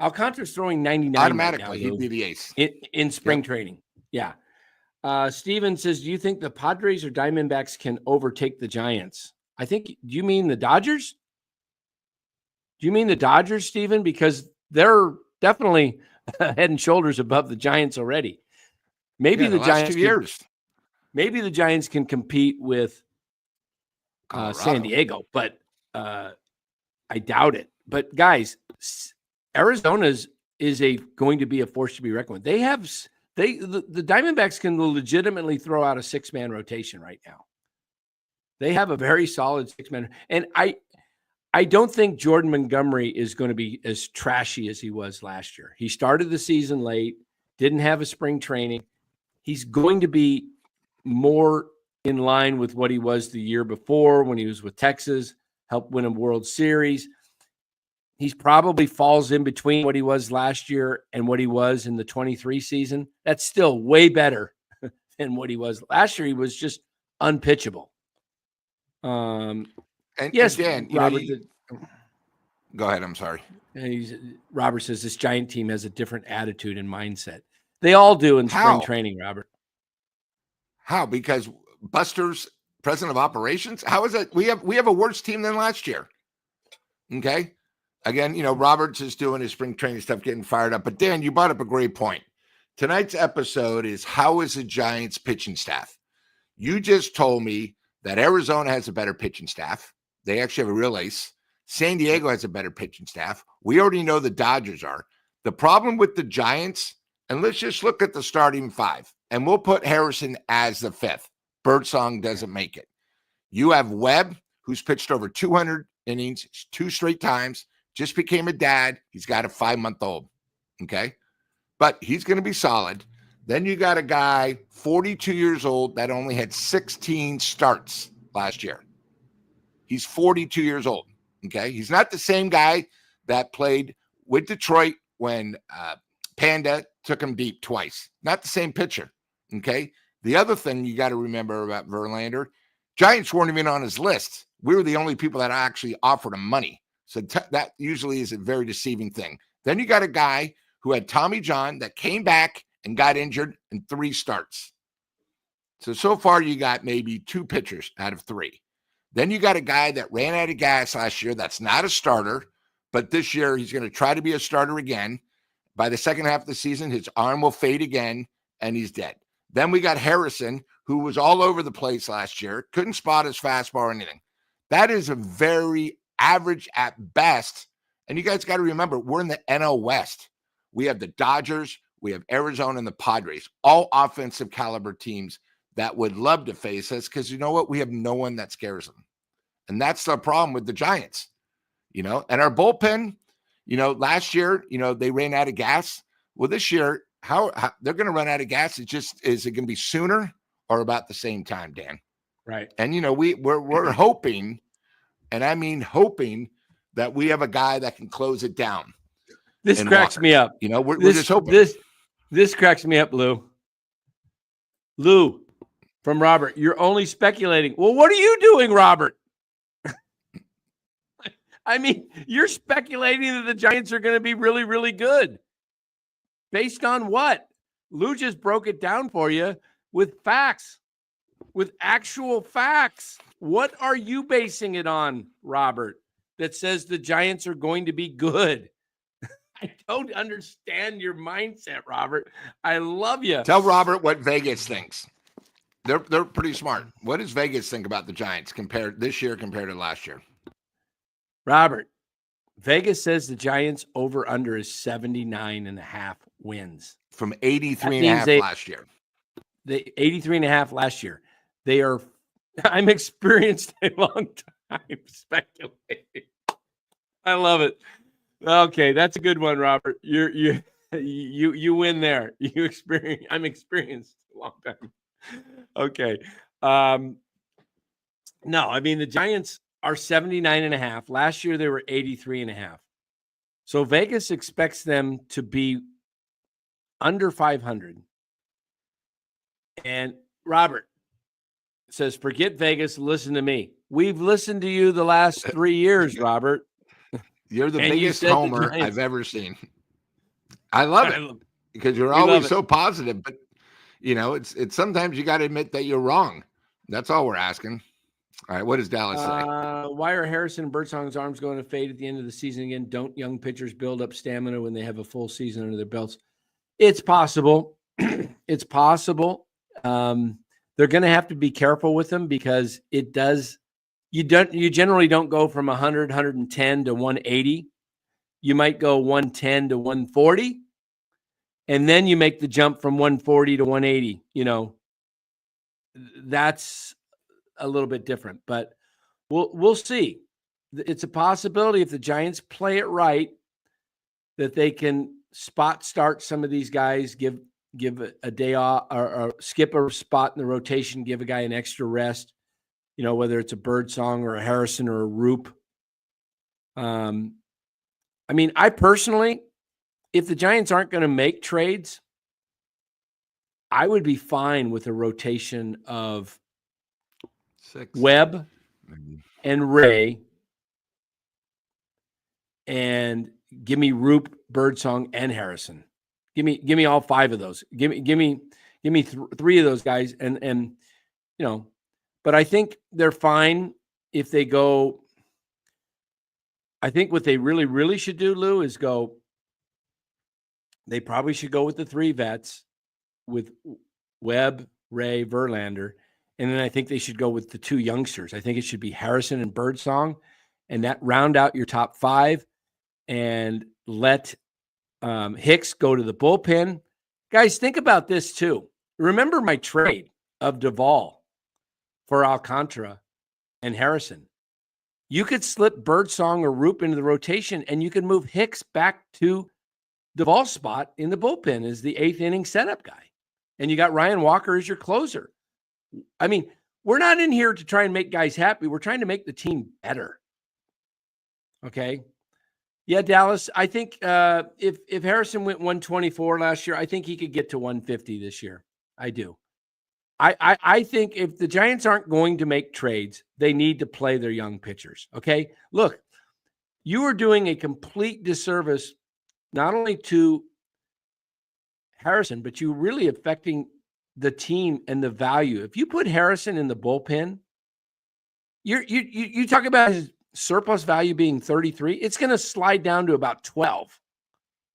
Alcántara's throwing 99 automatically. Right now, he'd be the ace. In spring training. Yeah. Steven says, do you think the Padres or Diamondbacks can overtake the Giants? I think, do you mean the Dodgers? Do you mean the Dodgers, Steven? Because they're definitely head and shoulders above the Giants already. Maybe the Giants 2 years. Maybe the Giants can compete with San Diego, but I doubt it. But guys, Arizona's is going to be a force to be reckoned with. The Diamondbacks can legitimately throw out a 6-man rotation right now. They have a very solid 6-man, and I don't think Jordan Montgomery is going to be as trashy as he was last year. He started the season late, didn't have a spring training. He's going to be more in line with what he was the year before when he was with Texas, helped win a World Series. He's probably falls in between what he was last year and what he was in the 23 season. That's still way better than what he was last year. He was just unpitchable. And yes, Dan, Robert, Go ahead. I'm sorry. Robert says this Giant team has a different attitude and mindset. They all do in spring How? training, Robert. How? Because Buster's president of operations? How is that? We have a worse team than last year. Okay. Again, Roberts is doing his spring training stuff, getting fired up. But Dan, you brought up a great point. Tonight's episode is how is the Giants pitching staff? You just told me that Arizona has a better pitching staff. They actually have a real ace. San Diego has a better pitching staff. We already know the Dodgers are. The problem with the Giants, and let's just look at the starting five, and we'll put Harrison as the fifth. Birdsong doesn't make it. You have Webb, who's pitched over 200 innings 2 straight times, just became a dad. He's got a 5-month-old. Okay. But he's going to be solid. Then you got a guy, 42 years old, that only had 16 starts last year. He's 42 years old. Okay. He's not the same guy that played with Detroit when Panda took him deep twice. Not the same pitcher. Okay. The other thing you got to remember about Verlander, Giants weren't even on his list. We were the only people that actually offered him money. So that usually is a very deceiving thing. Then you got a guy who had Tommy John that came back and got injured in 3 starts. So far you got maybe 2 pitchers out of 3. Then you got a guy that ran out of gas last year that's not a starter, but this year he's going to try to be a starter again. By the second half of the season, his arm will fade again, and he's dead. Then we got Harrison, who was all over the place last year, couldn't spot his fastball or anything. That is a very average at best. And you guys got to remember, we're in the NL West. We have the Dodgers, we have Arizona, and the Padres, all offensive caliber teams that would love to face us because you know what? We have no one that scares them. And that's the problem with the Giants, and our bullpen, last year, they ran out of gas. Well, this year, how they're going to run out of gas? Is it going to be sooner or about the same time, Dan? Right. And, we're hoping, and I mean hoping, that we have a guy that can close it down. This cracks me up. We're just hoping. This cracks me up, Lou. Lou, from Robert, you're only speculating. Well, what are you doing, Robert? I mean, you're speculating that the Giants are going to be really, really good. Based on what? Lou just broke it down for you with facts, with actual facts. What are you basing it on, Robert, that says the Giants are going to be good? I don't understand your mindset, Robert. I love you. Tell Robert what Vegas thinks. They're pretty smart. What does Vegas think about the Giants this year compared to last year? Robert, Vegas says the Giants over-under is 79.5 wins. From 83.5 last year. 83.5 last year. They are, I'm experienced a long time speculating. I love it. Okay, that's a good one, Robert. You win there. I'm experienced a long time. Okay. No, I mean the Giants are 79.5. Last year they were 83.5. So Vegas expects them to be under 500. And Robert says, forget Vegas, listen to me. We've listened to you the last 3 years, Robert. You're the biggest homer I've ever seen. I love it because you're always so positive, but it's sometimes you got to admit that you're wrong. That's all we're asking. All right. What does Dallas say? Why are Harrison and Birdsong's arms going to fade at the end of the season again? Don't young pitchers build up stamina when they have a full season under their belts? It's possible. It's possible. They're going to have to be careful with them because it does. You generally don't go from 100, 110 to 180. You might go 110 to 140. And then you make the jump from 140 to 180. That's a little bit different, but we'll see. It's a possibility if the Giants play it right that they can spot start some of these guys, give a day off or skip a spot in the rotation, give a guy an extra rest. Whether it's a Birdsong or a Harrison or a Roop. I mean, I personally, if the Giants aren't going to make trades, I would be fine with a rotation of 6, Webb and Ray and give me Roop, Birdsong, and Harrison. Give me all 5 of those. Give me 3 of those guys, and but I think they're fine if they go. I think what they really, really should do, Lou, is go. They probably should go with the 3 vets, with Webb, Ray, Verlander, and then I think they should go with the 2 youngsters. I think it should be Harrison and Birdsong, and that round out your top 5, and let Hicks go to the bullpen. Guys, think about this too. Remember my trade of Duvall for Alcántara and Harrison. You could slip Birdsong or Roop into the rotation, and you could move Hicks back to Duvall's spot in the bullpen as the 8th inning setup guy. And you got Ryan Walker as your closer. I mean, we're not in here to try and make guys happy. We're trying to make the team better. Okay. Yeah, Dallas, I think if Harrison went 124 last year, I think he could get to 150 this year. I do. I think if the Giants aren't going to make trades, they need to play their young pitchers. Okay. Look, you are doing a complete disservice not only to Harrison, but you're really affecting the team and the value. If you put Harrison in the bullpen, you talk about his surplus value being 33, it's going to slide down to about 12.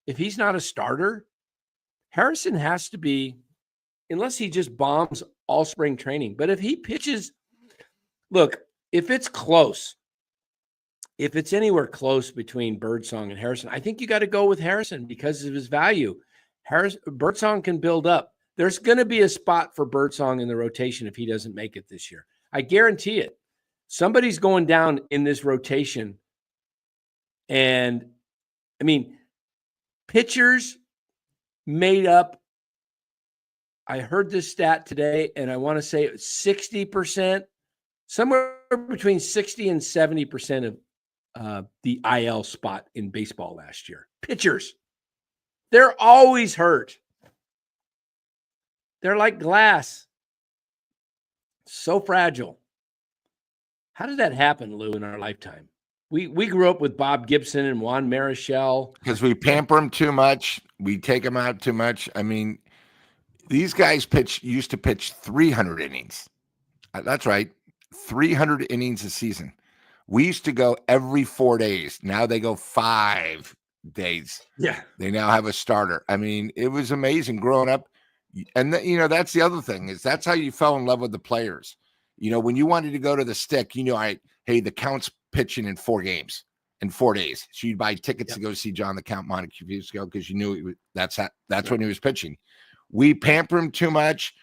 If he's not a starter, Harrison has to be, unless he just bombs all spring training. But if he pitches, look, if it's close, if it's anywhere close between Birdsong and Harrison, I think you got to go with Harrison because of his value. Birdsong can build up. There's going to be a spot for Birdsong in the rotation if he doesn't make it this year. I guarantee it. Somebody's going down in this rotation. And, I mean, pitchers made up, I heard this stat today, and I want to say 60%, somewhere between 60 and 70% of the IL spot in baseball last year. Pitchers. They're always hurt. They're like glass. So fragile. How did that happen, Lou, in our lifetime? We grew up with Bob Gibson and Juan Marichal. Because we pamper them too much. We take them out too much. I mean, these guys used to pitch 300 innings. That's right. 300 innings a season. We used to go every 4 days. Now they go 5 days. Yeah. They now have a starter. I mean, it was amazing growing up. And, that's the other thing is that's how you fell in love with the players. When you wanted to go to the stick, hey, the Count's pitching in 4 games in 4 days. So you'd buy tickets to go see John the Count Montecufusco because you knew that's when he was pitching. We pamper him too much.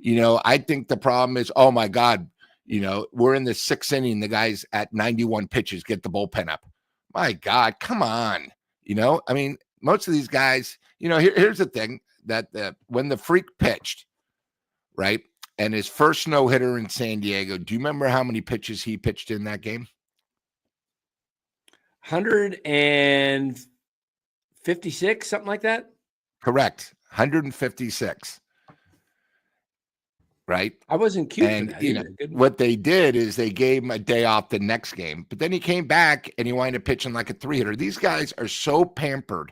I think the problem is, oh my God, we're in the 6th inning. The guy's at 91 pitches, get the bullpen up. My God, come on. I mean, most of these guys, here's the thing that when the Freak pitched, right, and his first no-hitter in San Diego, do you remember how many pitches he pitched in that game? 156, something like that? Correct. 156. Right? I wasn't cute and, for that. What they did is they gave him a day off the next game. But then he came back and he wound up pitching like a 3-hitter. These guys are so pampered.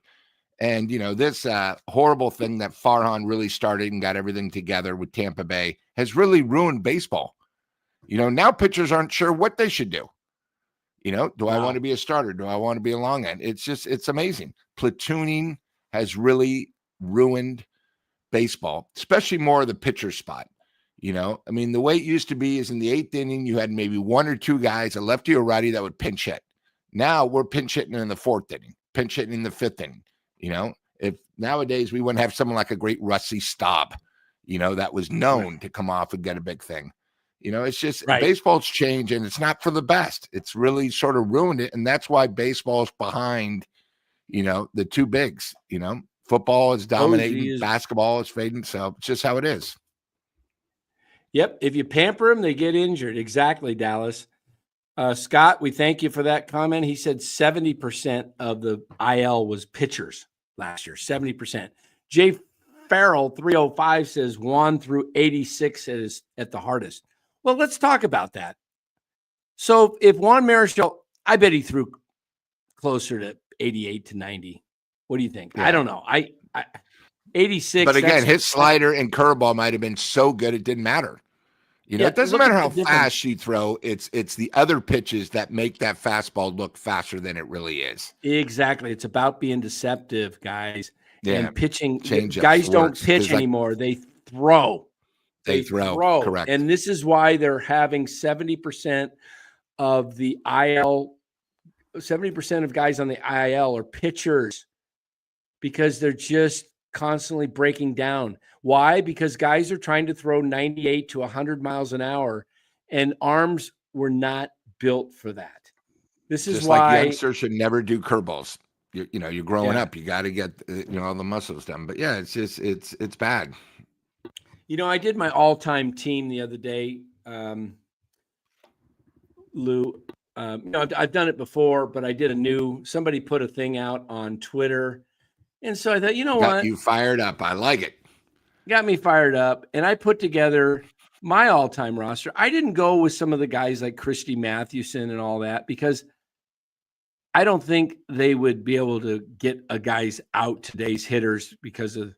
And, this horrible thing that Farhan really started and got everything together with Tampa Bay has really ruined baseball. Now pitchers aren't sure what they should do. Do I want to be a starter? Do I want to be a long end? It's amazing. Platooning has really ruined baseball, especially more of the pitcher spot. I mean, the way it used to be is in the 8th inning, you had maybe 1 or 2 guys, a lefty or righty, that would pinch hit. Now we're pinch hitting in the 4th inning, pinch hitting in the 5th inning. If nowadays we wouldn't have someone like a great Rusty Staub, that was known to come off and get a big thing. It's just baseball's changed and it's not for the best. It's really sort of ruined it. And that's why baseball's behind, the 2 bigs. Football is dominating, basketball is fading. So it's just how it is. Yep. If you pamper them, they get injured. Exactly, Dallas. Scott, we thank you for that comment. He said 70% of the IL was pitchers last year. 70%. Jay Farrell, 305, says 1 through 86 at the hardest. Well, let's talk about that. So if Juan Marichal, I bet he threw closer to 88 to 90. What do you think? Yeah. I don't know. I 86. But again, his slider and curveball might have been so good it didn't matter. It doesn't matter how fast you throw. It's the other pitches that make that fastball look faster than it really is. Exactly. It's about being deceptive, guys. Yeah. And pitching. Change-ups Guys don't works, pitch anymore. They throw. They throw. Correct. And this is why they're having 70% of the IL. 70% of guys on the IL are pitchers because they're just constantly breaking down. Why? Because guys are trying to throw 98 to 100 miles an hour, and arms were not built for that. This is just why like youngsters should never do curveballs. You're growing up. You got to get all the muscles done. But yeah, it's just it's bad. I did my all-time team the other day, Lou. I've done it before, but I did somebody put a thing out on Twitter. And so I thought, Got you fired up. I like it. Got me fired up. And I put together my all-time roster. I didn't go with some of the guys like Christy Mathewson and all that because I don't think they would be able to get a guys out today's hitters because of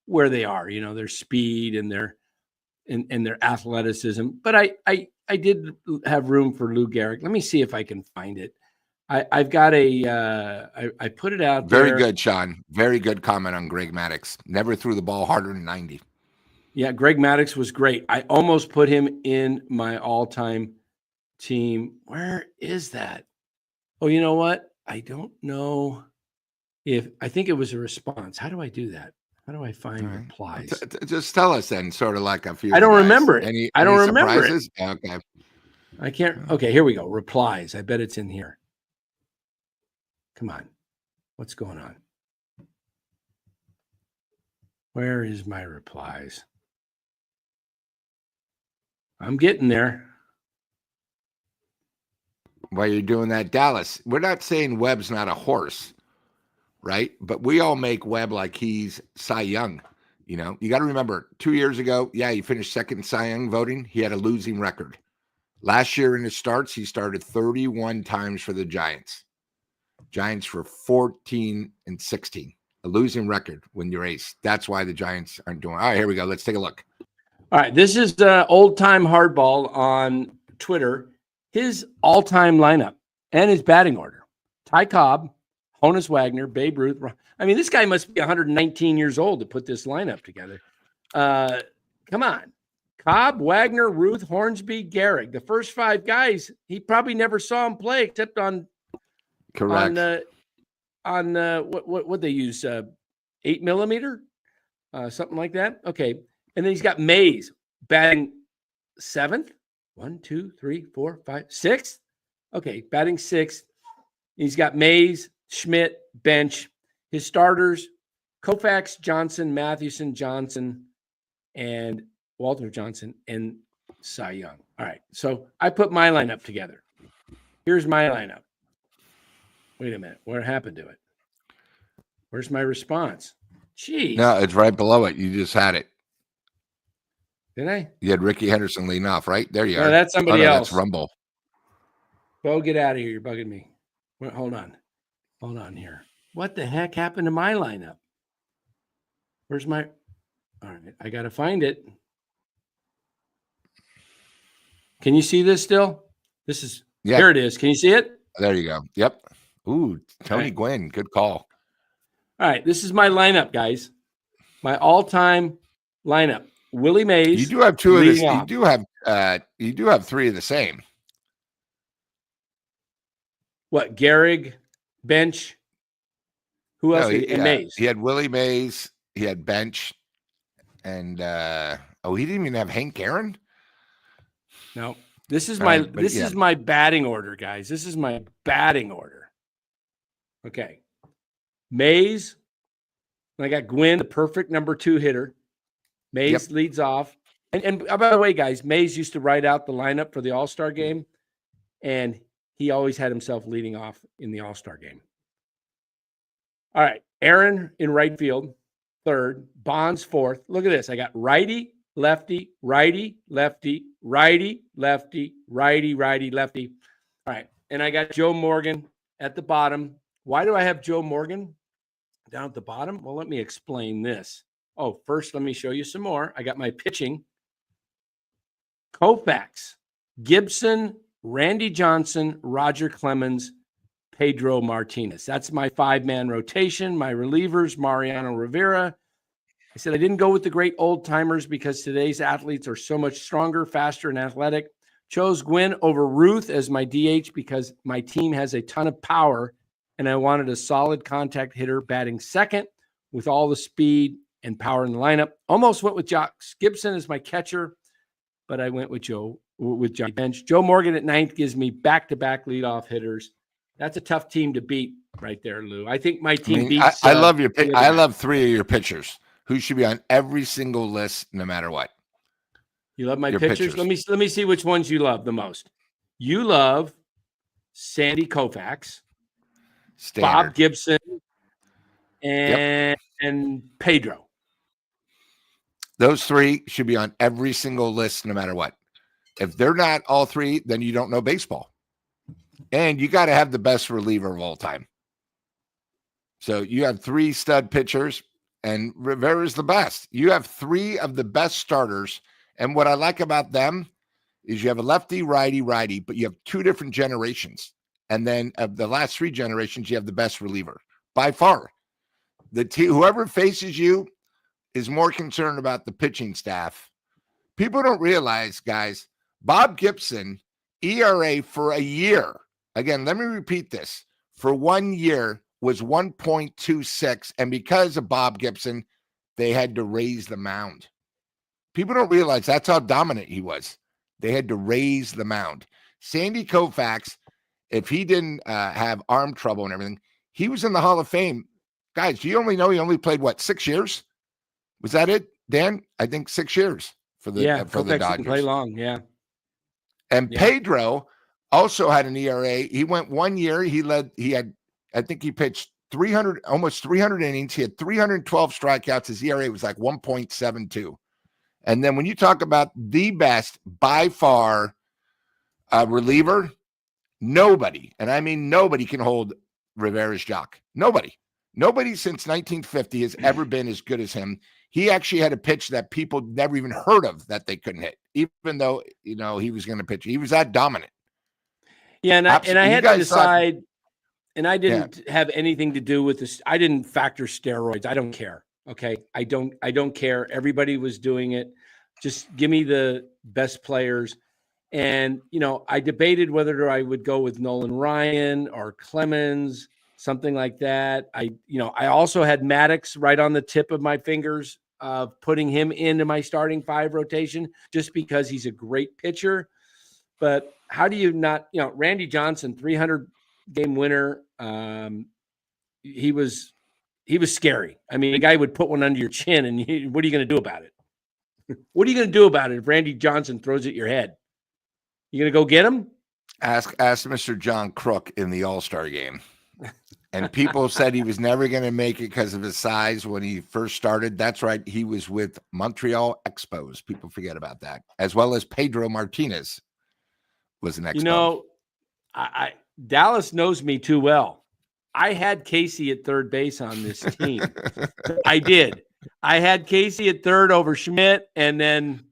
where they are, their speed and their athleticism. But I did have room for Lou Gehrig. Let me see if I can find it. I've got I put it out there. Very good, Sean. Very good comment on Greg Maddux. Never threw the ball harder than 90. Yeah, Greg Maddux was great. I almost put him in my all-time team. Where is that? Oh, you know what? I don't know I think it was a response. How do I do that? How do I find replies? Just tell us then, sort of like a few. I don't remember it. I don't remember it. Okay. I can't. Okay, here we go. Replies. I bet it's in here. Come on. What's going on? Where is my replies? I'm getting there. While you're doing that, Dallas, we're not saying Webb's not a horse, right? But we all make Webb like he's Cy Young. You got to remember 2 years ago, he finished second in Cy Young voting. He had a losing record. Last year in his starts, he started 31 times for the Giants. Giants were 14-16, a losing record when you're ace. That's why the Giants aren't doing. All right, here we go. Let's take a look. All right, this is Old Time Hardball on Twitter. His all-time lineup and his batting order: Ty Cobb, Honus Wagner, Babe Ruth. I mean, this guy must be 119 years old to put this lineup together. Come on. Cobb, Wagner, Ruth, Hornsby, Gehrig. The first five guys, he probably never saw him play except on correct on what they use 8mm, something like that. Okay, and then he's got Mays batting seventh. 1, 2, 3, 4, 5, 6. Okay, batting sixth. He's got Mays, Schmidt, bench. His starters: Koufax, Johnson, Mathewson, Johnson, and Walter Johnson, and Cy Young. All right, so I put my lineup together. Here's my lineup. Wait a minute. What happened to it? Where's my response? Jeez. No, it's right below it. You just had it. Did I? You had Ricky Henderson lean off, right? There you are. That's somebody else. That's Rumble. Bo, get out of here. You're bugging me. Wait, hold on. Hold on here. What the heck happened to my lineup? Where's my... All right, I got to find it. Can you see this still? This is... Yeah. Here it is. Can you see it? There you go. Yep. Ooh, Tony Gwynn. Good call. All right, this is my lineup, guys. My all-time lineup. Willie Mays. You do have two of this. off. You do have three of the same. What? Gehrig, bench. Who else? And Mays. He had Willie Mays. He had bench, and he didn't even have Hank Aaron. No, this is my is my batting order, guys. This is my batting order. Okay, Mays. I got Gwynn, the perfect number 2 hitter. Mays leads off. And by the way, guys, Mays used to write out the lineup for the All-Star game, and he always had himself leading off in the All-Star game. All right, Aaron in right field, third. Bonds, fourth. Look at this. I got righty, lefty, righty, lefty, righty, lefty, righty, righty, lefty. All right, and I got Joe Morgan at the bottom Why do I have Joe Morgan down at the bottom? Well, let me explain this. Oh, first, let me show you some more. I got my pitching. Koufax, Gibson, Randy Johnson, Roger Clemens, Pedro Martinez. That's my 5-man rotation. My relievers, Mariano Rivera. I said I didn't go with the great old timers because today's athletes are so much stronger, faster, and athletic. Chose Gwynn over Ruth as my DH because my team has a ton of power, and I wanted a solid contact hitter batting second with all the speed and power in the lineup. Almost went with Josh Gibson as my catcher, but I went with Joe bench. Joe Morgan at 9th gives me back-to-back leadoff hitters. That's a tough team to beat right there, Lou. I think my team beats. I love your pick. I love 3 of your pitchers who should be on every single list, no matter what. You love my pitchers? Let me see which ones you love the most. You love Sandy Koufax, Bob Gibson, and Pedro. Those 3 should be on every single list, no matter what. If they're not all 3, then you don't know baseball. And you got to have the best reliever of all time. So you have 3 stud pitchers, and Rivera's the best. You have 3 of the best starters. And what I like about them is you have a lefty, righty, but you have 2 different generations. And then of the last 3 generations, you have the best reliever by far. Whoever faces you is more concerned about the pitching staff. People don't realize, guys, Bob Gibson, ERA for a year. Again, let me repeat this. For 1 year was 1.26. And because of Bob Gibson, they had to raise the mound. People don't realize that's how dominant he was. They had to raise the mound. Sandy Koufax, if he didn't have arm trouble and everything, he was in the Hall of Fame. Guys, you only know he only played, 6 years? Was that it, Dan? I think 6 years for the Dodgers. Didn't play long, yeah. And Pedro also had an ERA. He went 1 year. I think he pitched almost 300 innings. He had 312 strikeouts. His ERA was like 1.72. And then when you talk about the best by far reliever, nobody, and I mean nobody can hold Rivera's jock. Nobody since 1950 has ever been as good as him. He actually had a pitch that people never even heard of that they couldn't hit, even though, he was going to pitch. He was that dominant. Yeah, and I had to decide, and I didn't have anything to do with this. I didn't factor steroids. I don't care. Okay. I don't care. Everybody was doing it. Just give me the best players. And, I debated whether I would go with Nolan Ryan or Clemens, something like that. I also had Maddox right on the tip of my fingers of putting him into my starting 5 rotation just because he's a great pitcher. But how do you not, Randy Johnson, 300 game winner. He was scary. I mean, a guy would put one under your chin, and what are you going to do about it? What are you going to do about it if Randy Johnson throws it at your head? You going to go get him? Ask Mr. John Crook in the All-Star game. And people said he was never going to make it because of his size when he first started. That's right. He was with Montreal Expos. People forget about that. As well as Pedro Martinez was an Expo. Dallas knows me too well. I had Casey at third base on this team. I did. I had Casey at third over Schmidt, and then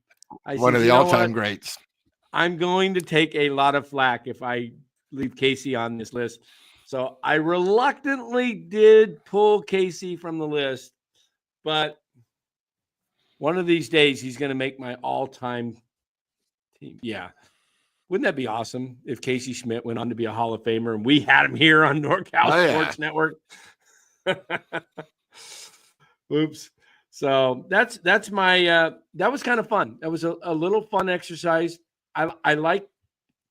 one of the all-time greats. I'm going to take a lot of flack if I leave Casey on this list. So I reluctantly did pull Casey from the list, but one of these days he's going to make my all-time team. Yeah. Wouldn't that be awesome if Casey Schmidt went on to be a Hall of Famer and we had him here on NorCal Sports Network? Oops. So that's my that was kind of fun. That was a little fun exercise. I like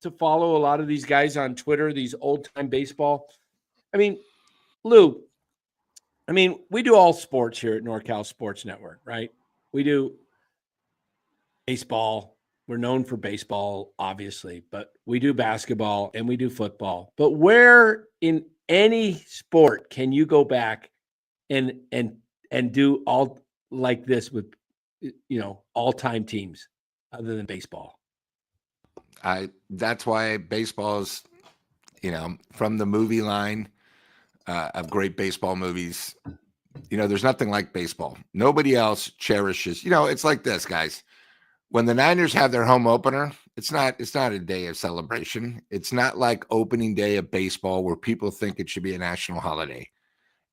to follow a lot of these guys on Twitter, these old-time baseball. I mean, Lou, we do all sports here at NorCal Sports Network, right? We do baseball. We're known for baseball, obviously, but we do basketball and we do football. But where in any sport can you go back and do all like this with, all-time teams other than baseball? That's why baseball is, from the movie line, of great baseball movies. You know, there's nothing like baseball. Nobody else cherishes. You know, it's like this, guys. When the Niners have their home opener, it's not a day of celebration. It's not like opening day of baseball where people think it should be a national holiday.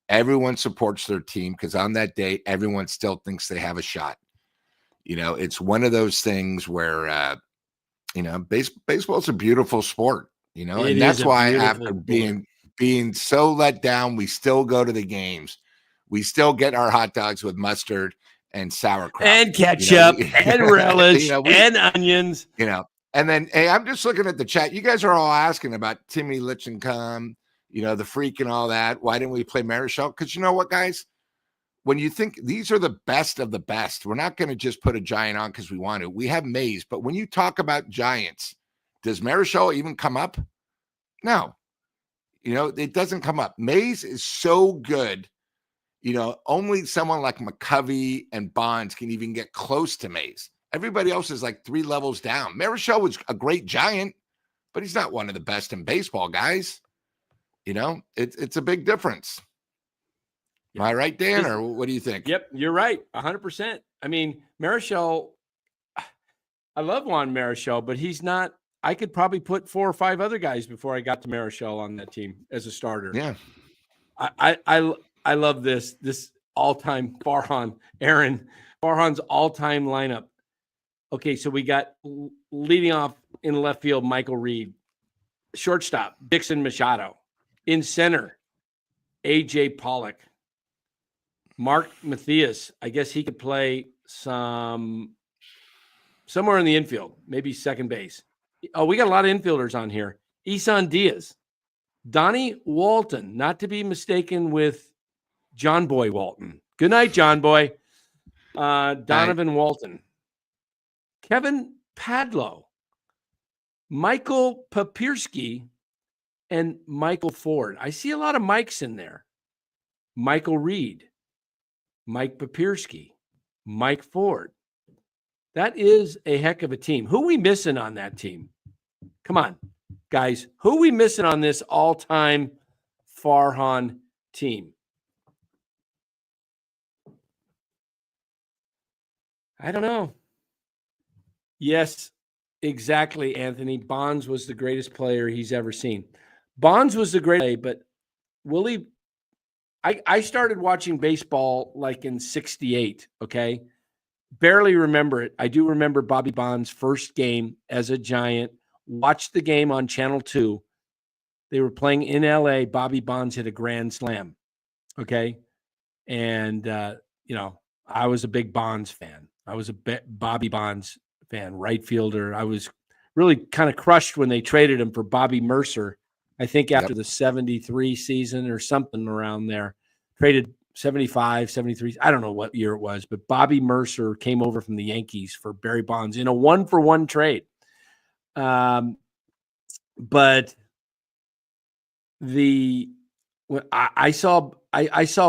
Everyone supports their team because on that day, everyone still thinks they have a shot. You know, it's one of those things where, you know, baseball is a beautiful sport, you know, and that's why after being so let down, we still go to the games. We still get our hot dogs with mustard and sauerkraut and ketchup and relish and onions. You know, and then, hey, I'm just looking at the chat. You guys are all asking about Timmy Lincecum, you know, the freak and all that. Why didn't we play Marichal? Because you know what, guys? When you think these are the best of the best, we're not going to just put a giant on because we want to. We have Mays, but when you talk about giants, does Marichal even come up? No. You know, it doesn't come up. Mays is so good. You know, only someone like McCovey and Bonds can even get close to Mays. Everybody else is like 3 levels down. Marichal was a great giant, but he's not one of the best in baseball, guys. You know, it's a big difference. Am I right, Dan, or what do you think? Yep, you're right, 100%. I mean, Marichal, I love Juan Marichal, but he's not. I could probably put 4 or 5 other guys before I got to Marichal on that team as a starter. Yeah, I love this all-time Farhan's all-time lineup. Okay, so we got leading off in left field, Michael Reed. Shortstop, Dixon Machado. In center, A.J. Pollock. Mark Mathias. I guess he could play somewhere in the infield, maybe second base. Oh, we got a lot of infielders on here. Isan Diaz. Donnie Walton, not to be mistaken with John Boy Walton. Good night, John Boy. Donovan Walton. Kevin Padlow. Michael Papirski and Michael Ford. I see a lot of Mikes in there. Michael Reed. Mike Papirski. Mike Ford. That is a heck of a team. Who are we missing on that team? Come on, guys. Who are we missing on this all-time Farhan team? I don't know. Yes, exactly, Anthony. Bonds was the greatest player he's ever seen. Bonds was the greatest, but Willie, I started watching baseball like in 68, okay? Barely remember it. I do remember Bobby Bonds' first game as a Giant. Watched the game on Channel 2. They were playing in L.A. Bobby Bonds hit a grand slam, okay? And, you know, I was a big Bonds fan. I was a Bobby Bonds fan, right fielder. I was really kind of crushed when they traded him for Bobby Mercer, I think after the 73 season or something around there. Traded 75, 73. I don't know what year it was, but Bobby Mercer came over from the Yankees for Barry Bonds in a 1-for-1 trade. But I saw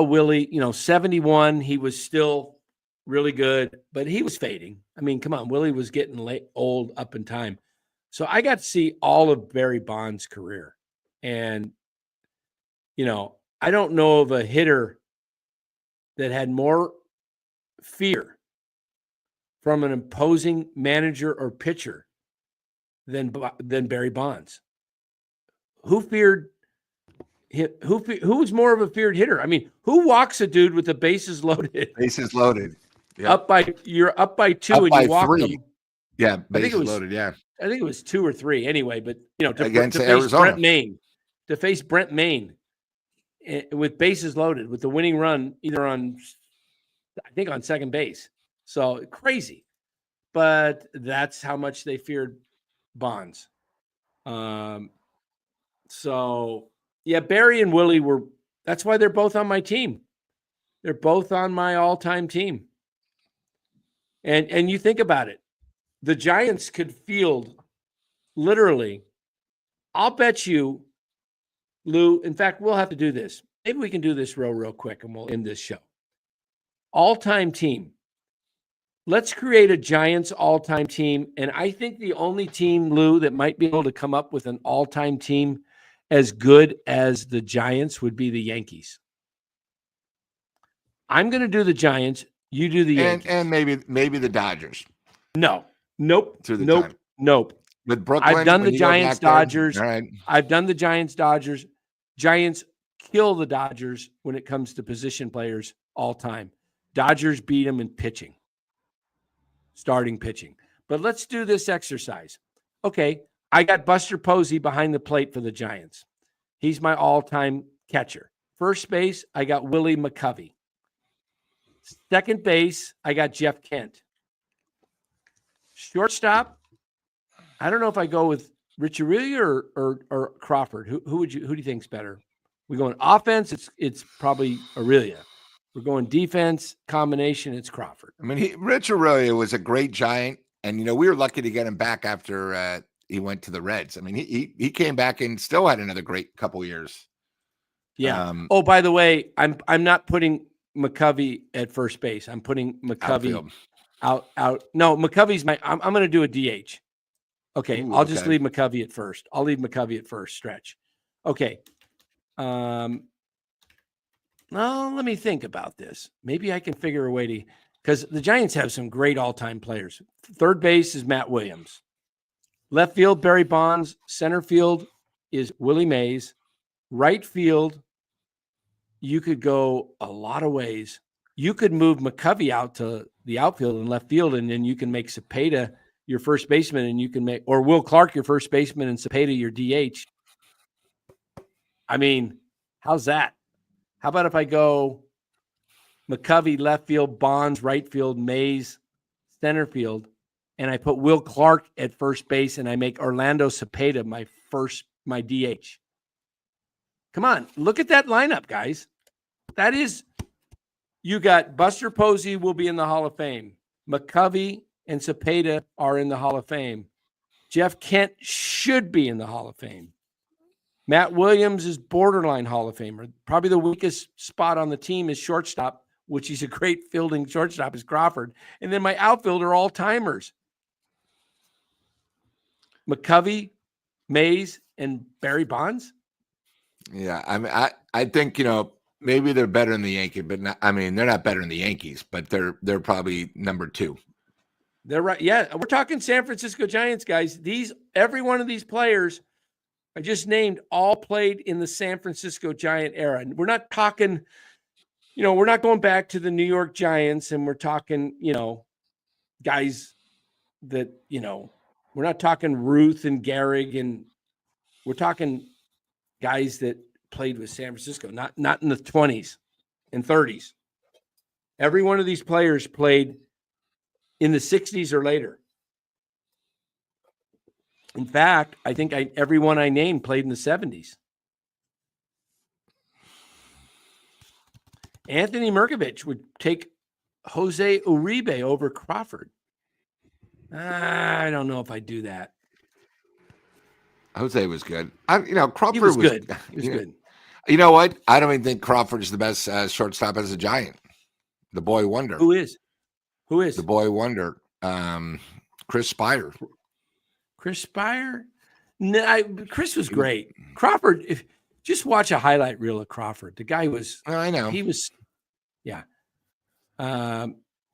Willie, you know, 71, he was still really good, but he was fading. I mean, come on, Willie was getting old up in time. So I got to see all of Barry Bonds' career. And, you know, I don't know of a hitter that had more fear from an opposing manager or pitcher than Barry Bonds. Who feared him? Who was more of a feared hitter? I mean, who walks a dude with the bases loaded? Bases loaded. Yep. You're up by 2 up and you walk 3. them. Yeah, bases loaded. Yeah, I think it was 2 or 3 anyway. But you know, to against face Arizona. to face Brent Maine with bases loaded with the winning run either on, I think, on second base. So crazy, but that's how much they feared Bonds. So yeah, Barry and Willie that's why they're both on my team. They're both on my all-time team. And you think about it, the Giants could field literally, I'll bet you, Lou, in fact, we'll have to do this. Maybe we can do this real quick and we'll end this show. All-time team. Let's create a Giants all-time team. And I think the only team, Lou, that might be able to come up with an all-time team as good as the Giants would be the Yankees. I'm going to do the Giants. You do the Yankees. And maybe the Dodgers. No. Nope. Through the nope. time. Nope. With Brooklyn, I've done the when you go Giants, back there, Dodgers. all right. I've done the Giants, Dodgers. Giants kill the Dodgers when it comes to position players all time. Dodgers beat them in pitching, starting pitching. But let's do this exercise. Okay, I got Buster Posey behind the plate for the Giants. He's my all-time catcher. First base, I got Willie McCovey. Second base, I got Jeff Kent. Shortstop, I don't know if I go with Rich Aurilia or Crawford. Who do you think's better? We going offense, it's probably Aurilia. We're going defense, combination, it's Crawford. I mean, Rich Aurilia was a great Giant, and we were lucky to get him back after he went to the Reds. I mean, he came back and still had another great couple years. Yeah. By the way, I'm not putting McCovey at first base. I'm putting McCovey out. No, McCovey's I'm going to do a DH. Okay, Ooh, I'll just leave McCovey at first. I'll leave McCovey at first stretch. Okay. Well, let me think about this. Maybe I can figure a way to, because the Giants have some great all-time players. Third base is Matt Williams. Left field, Barry Bonds. Center field is Willie Mays. Right field, you could go a lot of ways. You could move McCovey out to the outfield and left field, and then you can make Cepeda your first baseman, and you can make, or Will Clark your first baseman and Cepeda your DH. I mean, how's that? How about if I go McCovey left field, Bonds right field, Mays center field, and I put Will Clark at first base, and I make Orlando Cepeda my DH. Come on, look at that lineup, guys. That is, you got Buster Posey will be in the Hall of Fame. McCovey and Cepeda are in the Hall of Fame. Jeff Kent should be in the Hall of Fame. Matt Williams is borderline Hall of Famer. Probably the weakest spot on the team is shortstop, which he's a great fielding shortstop, is Crawford. And then my outfield are all-timers. McCovey, Mays, and Barry Bonds. Yeah, I mean, I think maybe they're better than the Yankees, but they're not better than the Yankees, but they're probably number 2. They're right. Yeah, we're talking San Francisco Giants, guys. Every one of these players I just named all played in the San Francisco Giant era. And we're not talking, we're not going back to the New York Giants, and we're talking, guys that, we're not talking Ruth and Gehrig, and we're talking guys that played with San Francisco, not in the 20s and 30s. Every one of these players played in the 60s or later. In fact, I think everyone I named played in the 70s. Anthony Merkovich would take Jose Uribe over Crawford. I don't know if I do that. Jose was good. Crawford was good. He was good. You know what? I don't even think Crawford is the best shortstop as a Giant. The boy wonder. Who is? The boy wonder? Chris Spire. Chris Spire? No, Chris was great. Crawford, just watch a highlight reel of Crawford. The guy was. I know. He was. Yeah.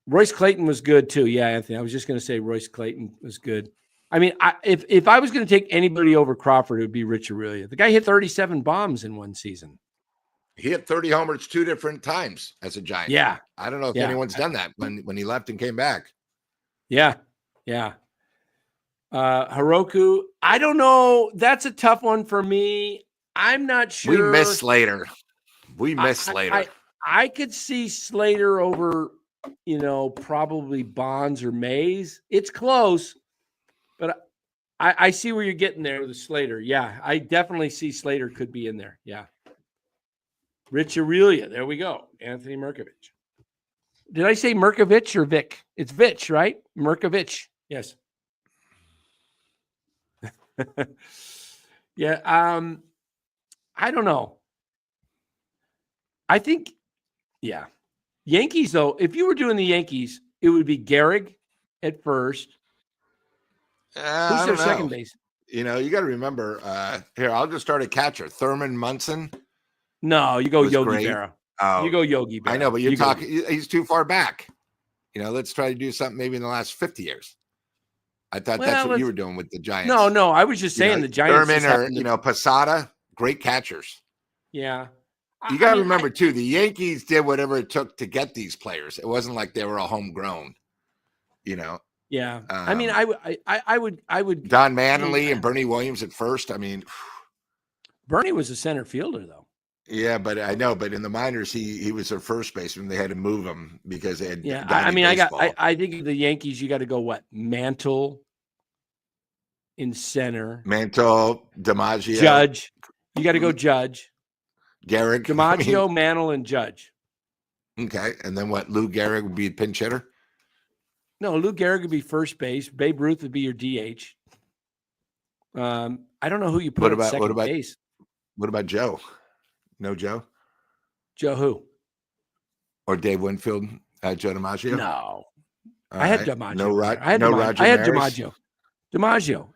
Royce Clayton was good too. Yeah, Anthony. I was just going to say Royce Clayton was good. I mean, if I was going to take anybody over Crawford, it would be Rich Aurilia. The guy hit 37 bombs in one season. He hit 30 homers 2 different times as a Giant. Yeah. I don't know if anyone's done that when he left and came back. Yeah. Yeah. Hiroku, I don't know. That's a tough one for me. I'm not sure. We miss Slater. Slater. I could see Slater over, probably Bonds or Mays. It's close, but I see where you're getting there with the Slater. Yeah, I definitely see Slater could be in there. Yeah. Rich Aurilia. There we go. Anthony Merkovich. Did I say Merkovich or Vic? It's Vich, right? Merkovich. Yes. Yeah. I don't know. I think, yeah. Yankees, though, if you were doing the Yankees, it would be Gehrig at first. Who's their second base? You got to remember. Here, I'll just start a catcher. Thurman Munson. No, you go was Yogi great. Berra. Oh, You go Yogi Berra. I know, but you're You go talking. He's too far back. Let's try to do something maybe in the last 50 years. I thought that's what you were doing with the Giants. No, I was just saying the Giants. Thurman or Posada, great catchers. Yeah. You got to remember too, the Yankees did whatever it took to get these players. It wasn't like they were all homegrown. Yeah. I would. Don Mattingly and Bernie Williams at first. I mean, Bernie was a center fielder though. Yeah, but I know. But in the minors, he was their first baseman. They had to move him because they had. Yeah, I think the Yankees. You got to go what? Mantle in center. Mantle, DiMaggio, Judge. You got to go Judge. Gehrig, DiMaggio, Mantle, and Judge. Okay, and then what? Lou Gehrig would be a pinch hitter. No, Lou Gehrig would be first base. Babe Ruth would be your DH. I don't know who you put at second base. What about Joe? No Joe? Joe who? Or Dave Winfield? Joe DiMaggio? No. I had DiMaggio. No, Roger I had DiMaggio. I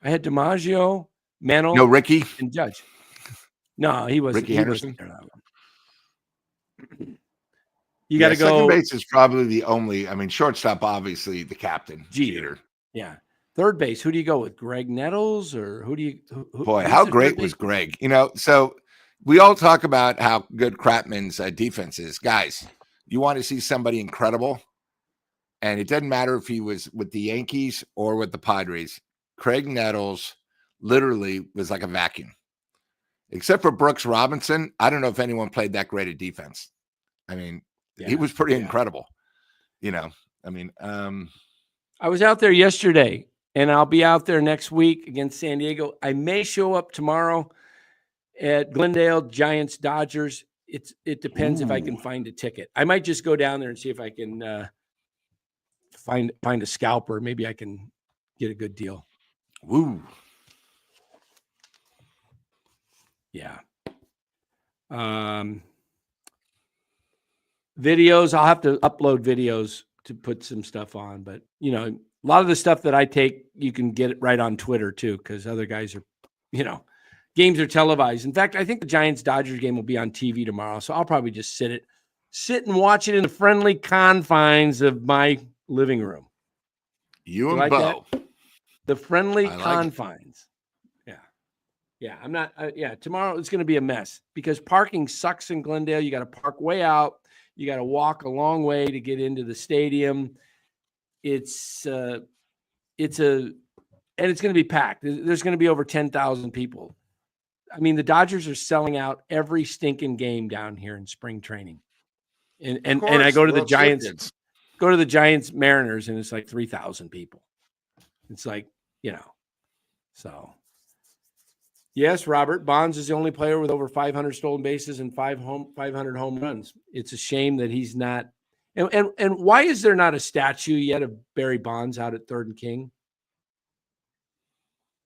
had DiMaggio, Mantle. No Ricky? And Judge. No, he wasn't. Ricky Henderson? You got to go. Second base is probably the only. I mean, shortstop, obviously, the captain. Jeter. Yeah. Third base, who do you go with? Greg Nettles or who do you? Boy, how great was Greg? So we all talk about how good Chapman's defense is. Guys, you want to see somebody incredible, and it doesn't matter if he was with the Yankees or with the Padres. Craig Nettles literally was like a vacuum. Except for Brooks Robinson, I don't know if anyone played that great at defense. I mean, he was pretty incredible. I was out there yesterday, and I'll be out there next week against San Diego. I may show up tomorrow at Glendale, Giants, Dodgers. It depends if I can find a ticket. I might just go down there and see if I can find a scalper. Maybe I can get a good deal. Woo. Yeah. Videos, I'll have to upload videos to put some stuff on, but a lot of the stuff that I take, you can get it right on Twitter too, because other guys are, games are televised. In fact, I think the Giants-Dodgers game will be on TV tomorrow, so I'll probably just sit and watch it in the friendly confines of my living room. You and Bo. The friendly confines. Yeah, I'm not. Tomorrow it's going to be a mess because parking sucks in Glendale. You got to park way out. You got to walk a long way to get into the stadium. It's going to be packed. There's going to be over 10,000 people. I mean, the Dodgers are selling out every stinking game down here in spring training, and I go to the Giants, Mariners, and it's like 3,000 people. It's like so. Yes, Robert Bonds is the only player with over 500 stolen bases and 500 home runs. It's a shame that he's not. And why is there not a statue yet of Barry Bonds out at Third and King?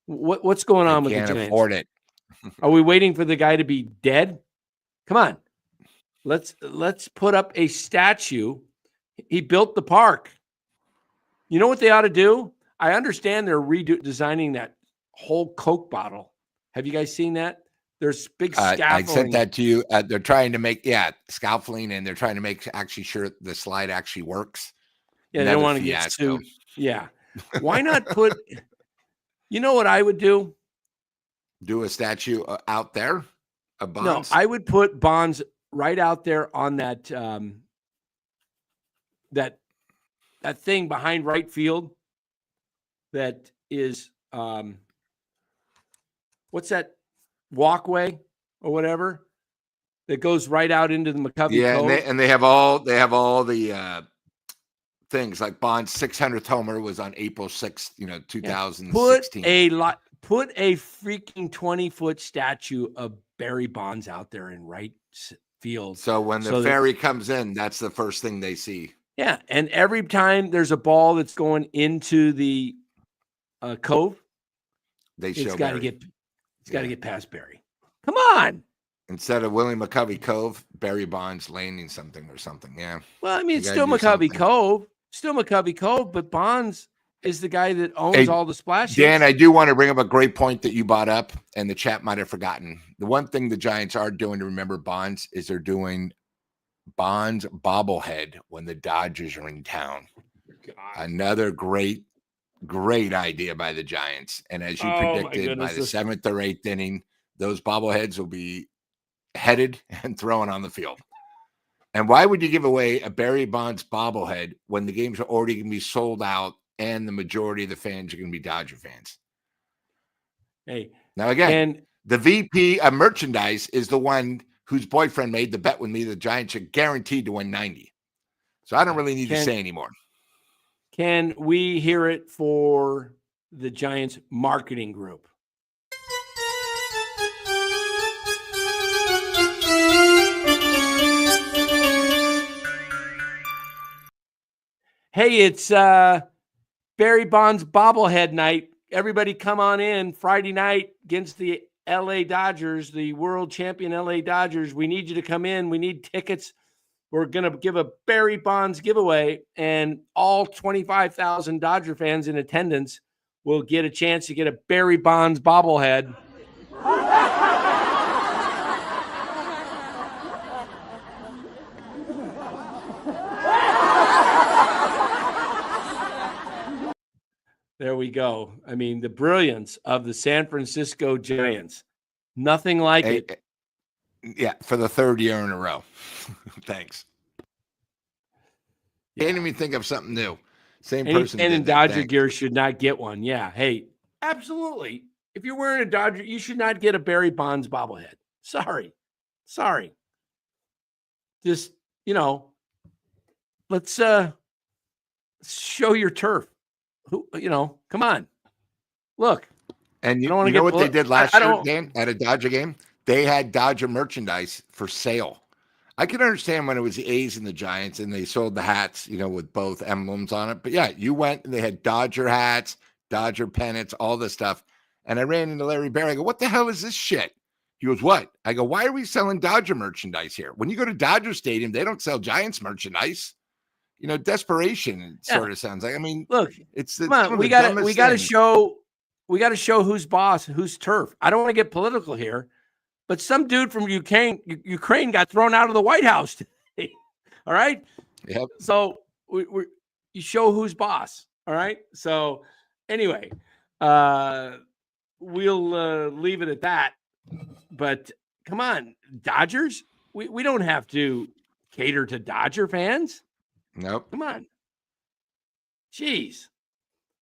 What's going on with the Giants? Can't afford it. Are we waiting for the guy to be dead? Come on, let's put up a statue. He built the park. You know what they ought to do? I understand they're redesigning that whole Coke bottle. Have you guys seen that? There's big scaffolding. I sent that to you. They're trying to make, scaffolding, and they're trying to make actually sure the slide actually works. Yeah, they don't want to get sued. Yeah. Why not put, you know what I would do? Do a statue out there of Bonds? No, I would put Bonds right out there on that, that thing behind right field that is, what's that walkway or whatever that goes right out into the McCovey Cove? And they have all the things like Bond's 600th homer was on April 6th, 2016. Put a freaking 20-foot statue of Barry Bonds out there in right field. So when the ferry comes in, that's the first thing they see. Yeah, and every time there's a ball that's going into the cove, it's got to get past Barry. Come on. Instead of Willie McCovey Cove, Barry Bonds landing something or something. Yeah. Well, I mean, it's still McCovey Cove. Still McCovey Cove, but Bonds is the guy that owns all the splash hits. Dan, I do want to bring up a great point that you brought up, and the chat might have forgotten. The one thing the Giants are doing to remember Bonds is they're doing Bonds bobblehead when the Dodgers are in town. God. Another great idea by the Giants. And as you predicted, by the 7th or 8th inning, those bobbleheads will be headed and thrown on the field. And why would you give away a Barry Bonds bobblehead when the games are already going to be sold out and the majority of the fans are going to be Dodger fans? Hey, now again, the VP of merchandise is the one whose boyfriend made the bet with me the Giants are guaranteed to win 90. So I don't really need to say anymore. Can we hear it for the Giants marketing group? Hey, it's Barry Bonds bobblehead night. Everybody come on in Friday night against the LA Dodgers, the world champion LA Dodgers. We need you to come in. We need tickets. We're going to give a Barry Bonds giveaway, and all 25,000 Dodger fans in attendance will get a chance to get a Barry Bonds bobblehead. There we go. I mean, the brilliance of the San Francisco Giants. Nothing like it. Yeah, for the 3rd year in a row. Thanks. Yeah. Can't even think of something new. Same Any person. And in Dodger gear should not get one. Yeah. Hey, absolutely. If you're wearing a Dodger, you should not get a Barry Bonds bobblehead. Sorry. Just, let's show your turf. Come on. Look. And you know what they did last year, Dan, at a Dodger game? They had Dodger merchandise for sale. I can understand when it was the A's and the Giants and they sold the hats, with both emblems on it. But yeah, you went and they had Dodger hats, Dodger pennants, all this stuff. And I ran into Larry Barry. I go, what the hell is this shit? He goes, what? I go, why are we selling Dodger merchandise here? When you go to Dodger Stadium, they don't sell Giants merchandise. Desperation sort of sounds like. I mean, look, it's the, come on, we got to show who's boss, who's turf. I don't want to get political here. But some dude from Ukraine got thrown out of the White House today. All right. Yep. So you show who's boss. All right. So anyway, we'll leave it at that. But come on, Dodgers. We don't have to cater to Dodger fans. Nope. Come on. Jeez.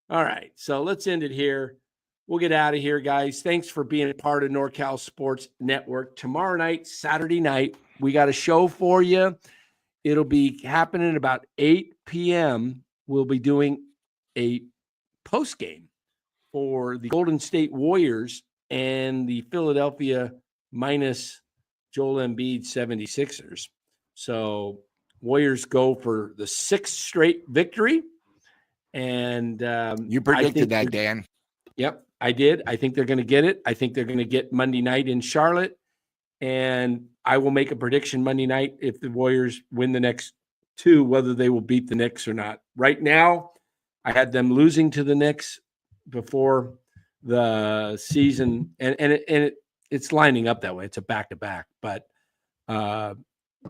All right. So let's end it here. We'll get out of here, guys. Thanks for being a part of NorCal Sports Network. Tomorrow night, Saturday night, we got a show for you. It'll be happening about 8 p.m. We'll be doing a post game for the Golden State Warriors and the Philadelphia minus Joel Embiid 76ers. So Warriors go for the 6th straight victory. And you predicted that, Dan. Yep. I did. I think they're going to get it. I think they're going to get Monday night in Charlotte. And I will make a prediction Monday night if the Warriors win the next 2, whether they will beat the Knicks or not. Right now, I had them losing to the Knicks before the season. And it's lining up that way. It's a back-to-back. But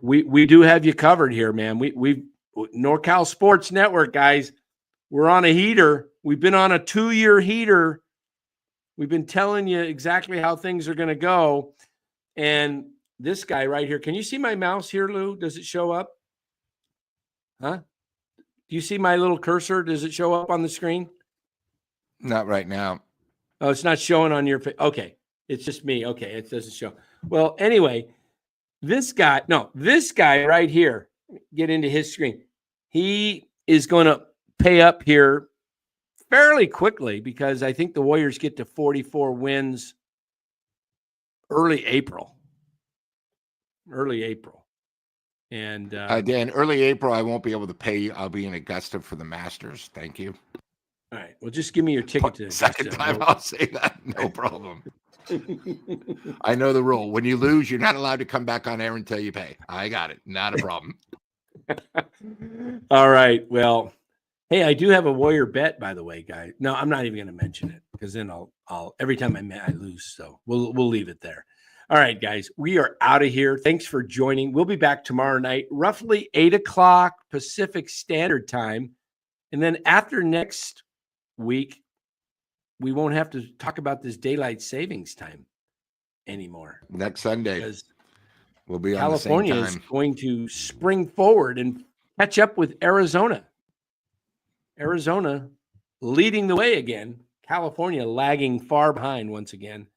we do have you covered here, man. We NorCal Sports Network, guys, we're on a heater. We've been on a 2-year heater. We've been telling you exactly how things are going to go. And this guy right here, can you see my mouse here, Lou? Does it show up? Huh? Do you see my little cursor? Does it show up on the screen? Not right now. Oh, it's not showing on your face. Okay. It's just me. Okay. It doesn't show. Well, anyway, this guy right here, get into his screen. He is going to pay up here fairly quickly because I think the Warriors get to 44 wins early April. And Dan, early April, I won't be able to pay you. I'll be in Augusta for the Masters. Thank you. All right. Well, just give me your ticket to second time I'll say that. No problem. I know the rule. When you lose, you're not allowed to come back on air until you pay. I got it. Not a problem. All right. Well, Hey, I do have a Warrior bet, by the way, guys. No, I'm not even going to mention it because then I'll every time I lose. So we'll leave it there. All right, guys, we are out of here. Thanks for joining. We'll be back tomorrow night, roughly 8:00 Pacific Standard Time. And then after next week, we won't have to talk about this daylight savings time anymore. Next Sunday, Because we'll be on California the is same time. going to spring forward and catch up with Arizona. Arizona leading the way again. California lagging far behind once again.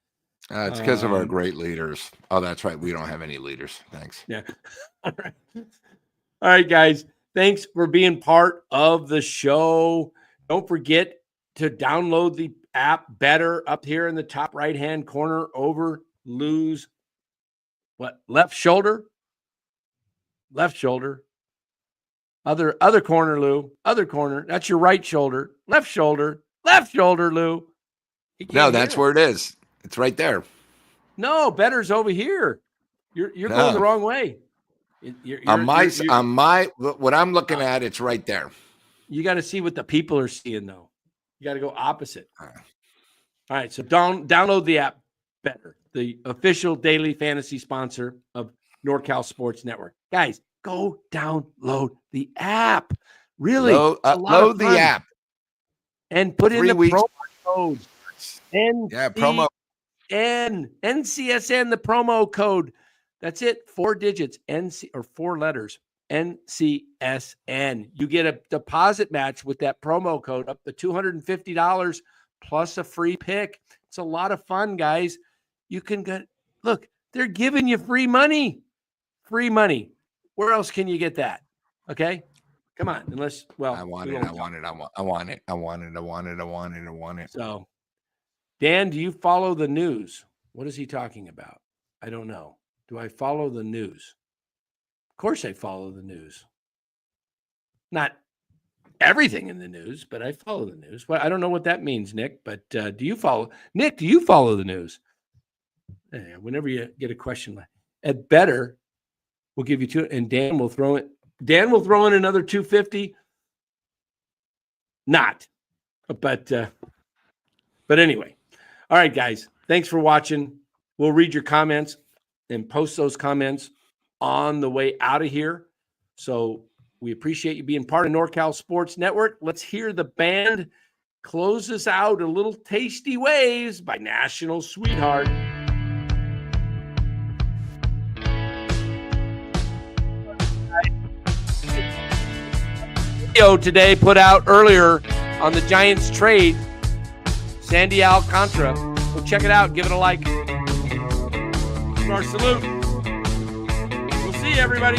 It's because of our great leaders. Oh, that's right. We don't have any leaders. Thanks. Yeah. All right. All right, guys. Thanks for being part of the show. Don't forget to download the app Better up here in the top right-hand corner over Lou's left shoulder. Left shoulder. Other corner, Lou. Other corner. That's your right shoulder. Left shoulder. Left shoulder, Lou. No, that's where it is. It's right there. No, Better's over here. You're going the wrong way. On what I'm looking at, it's right there. You got to see what the people are seeing, though. You got to go opposite. All right, so download the app Better, the official daily fantasy sponsor of NorCal Sports Network. Guys, go download the app. Really, load the app and put in the promo code. Promo. NCSN, the promo code. That's it. 4 digits, 4 letters, NCSN. You get a deposit match with that promo code up to $250 plus a free pick. It's a lot of fun, guys. You can look, they're giving you free money. Free money. Where else can you get that? Okay. Come on. Unless, I want it. So, Dan, do you follow the news? What is he talking about? I don't know. Do I follow the news? Of course I follow the news. Not everything in the news, but I follow the news. Well, I don't know what that means, Nick, but do you follow the news? Whenever you get a question at Better, we'll give you 2, and Dan will throw in another 250. Not, but anyway. All right, guys. Thanks for watching. We'll read your comments and post those comments on the way out of here. So we appreciate you being part of NorCal Sports Network. Let's hear the band close us out. A little Tasty Waves by National Sweetheart. Video today put out earlier on the Giants trade, Sandy Alcántara. Go check it out. Give it a like. Our salute. We'll see you, everybody.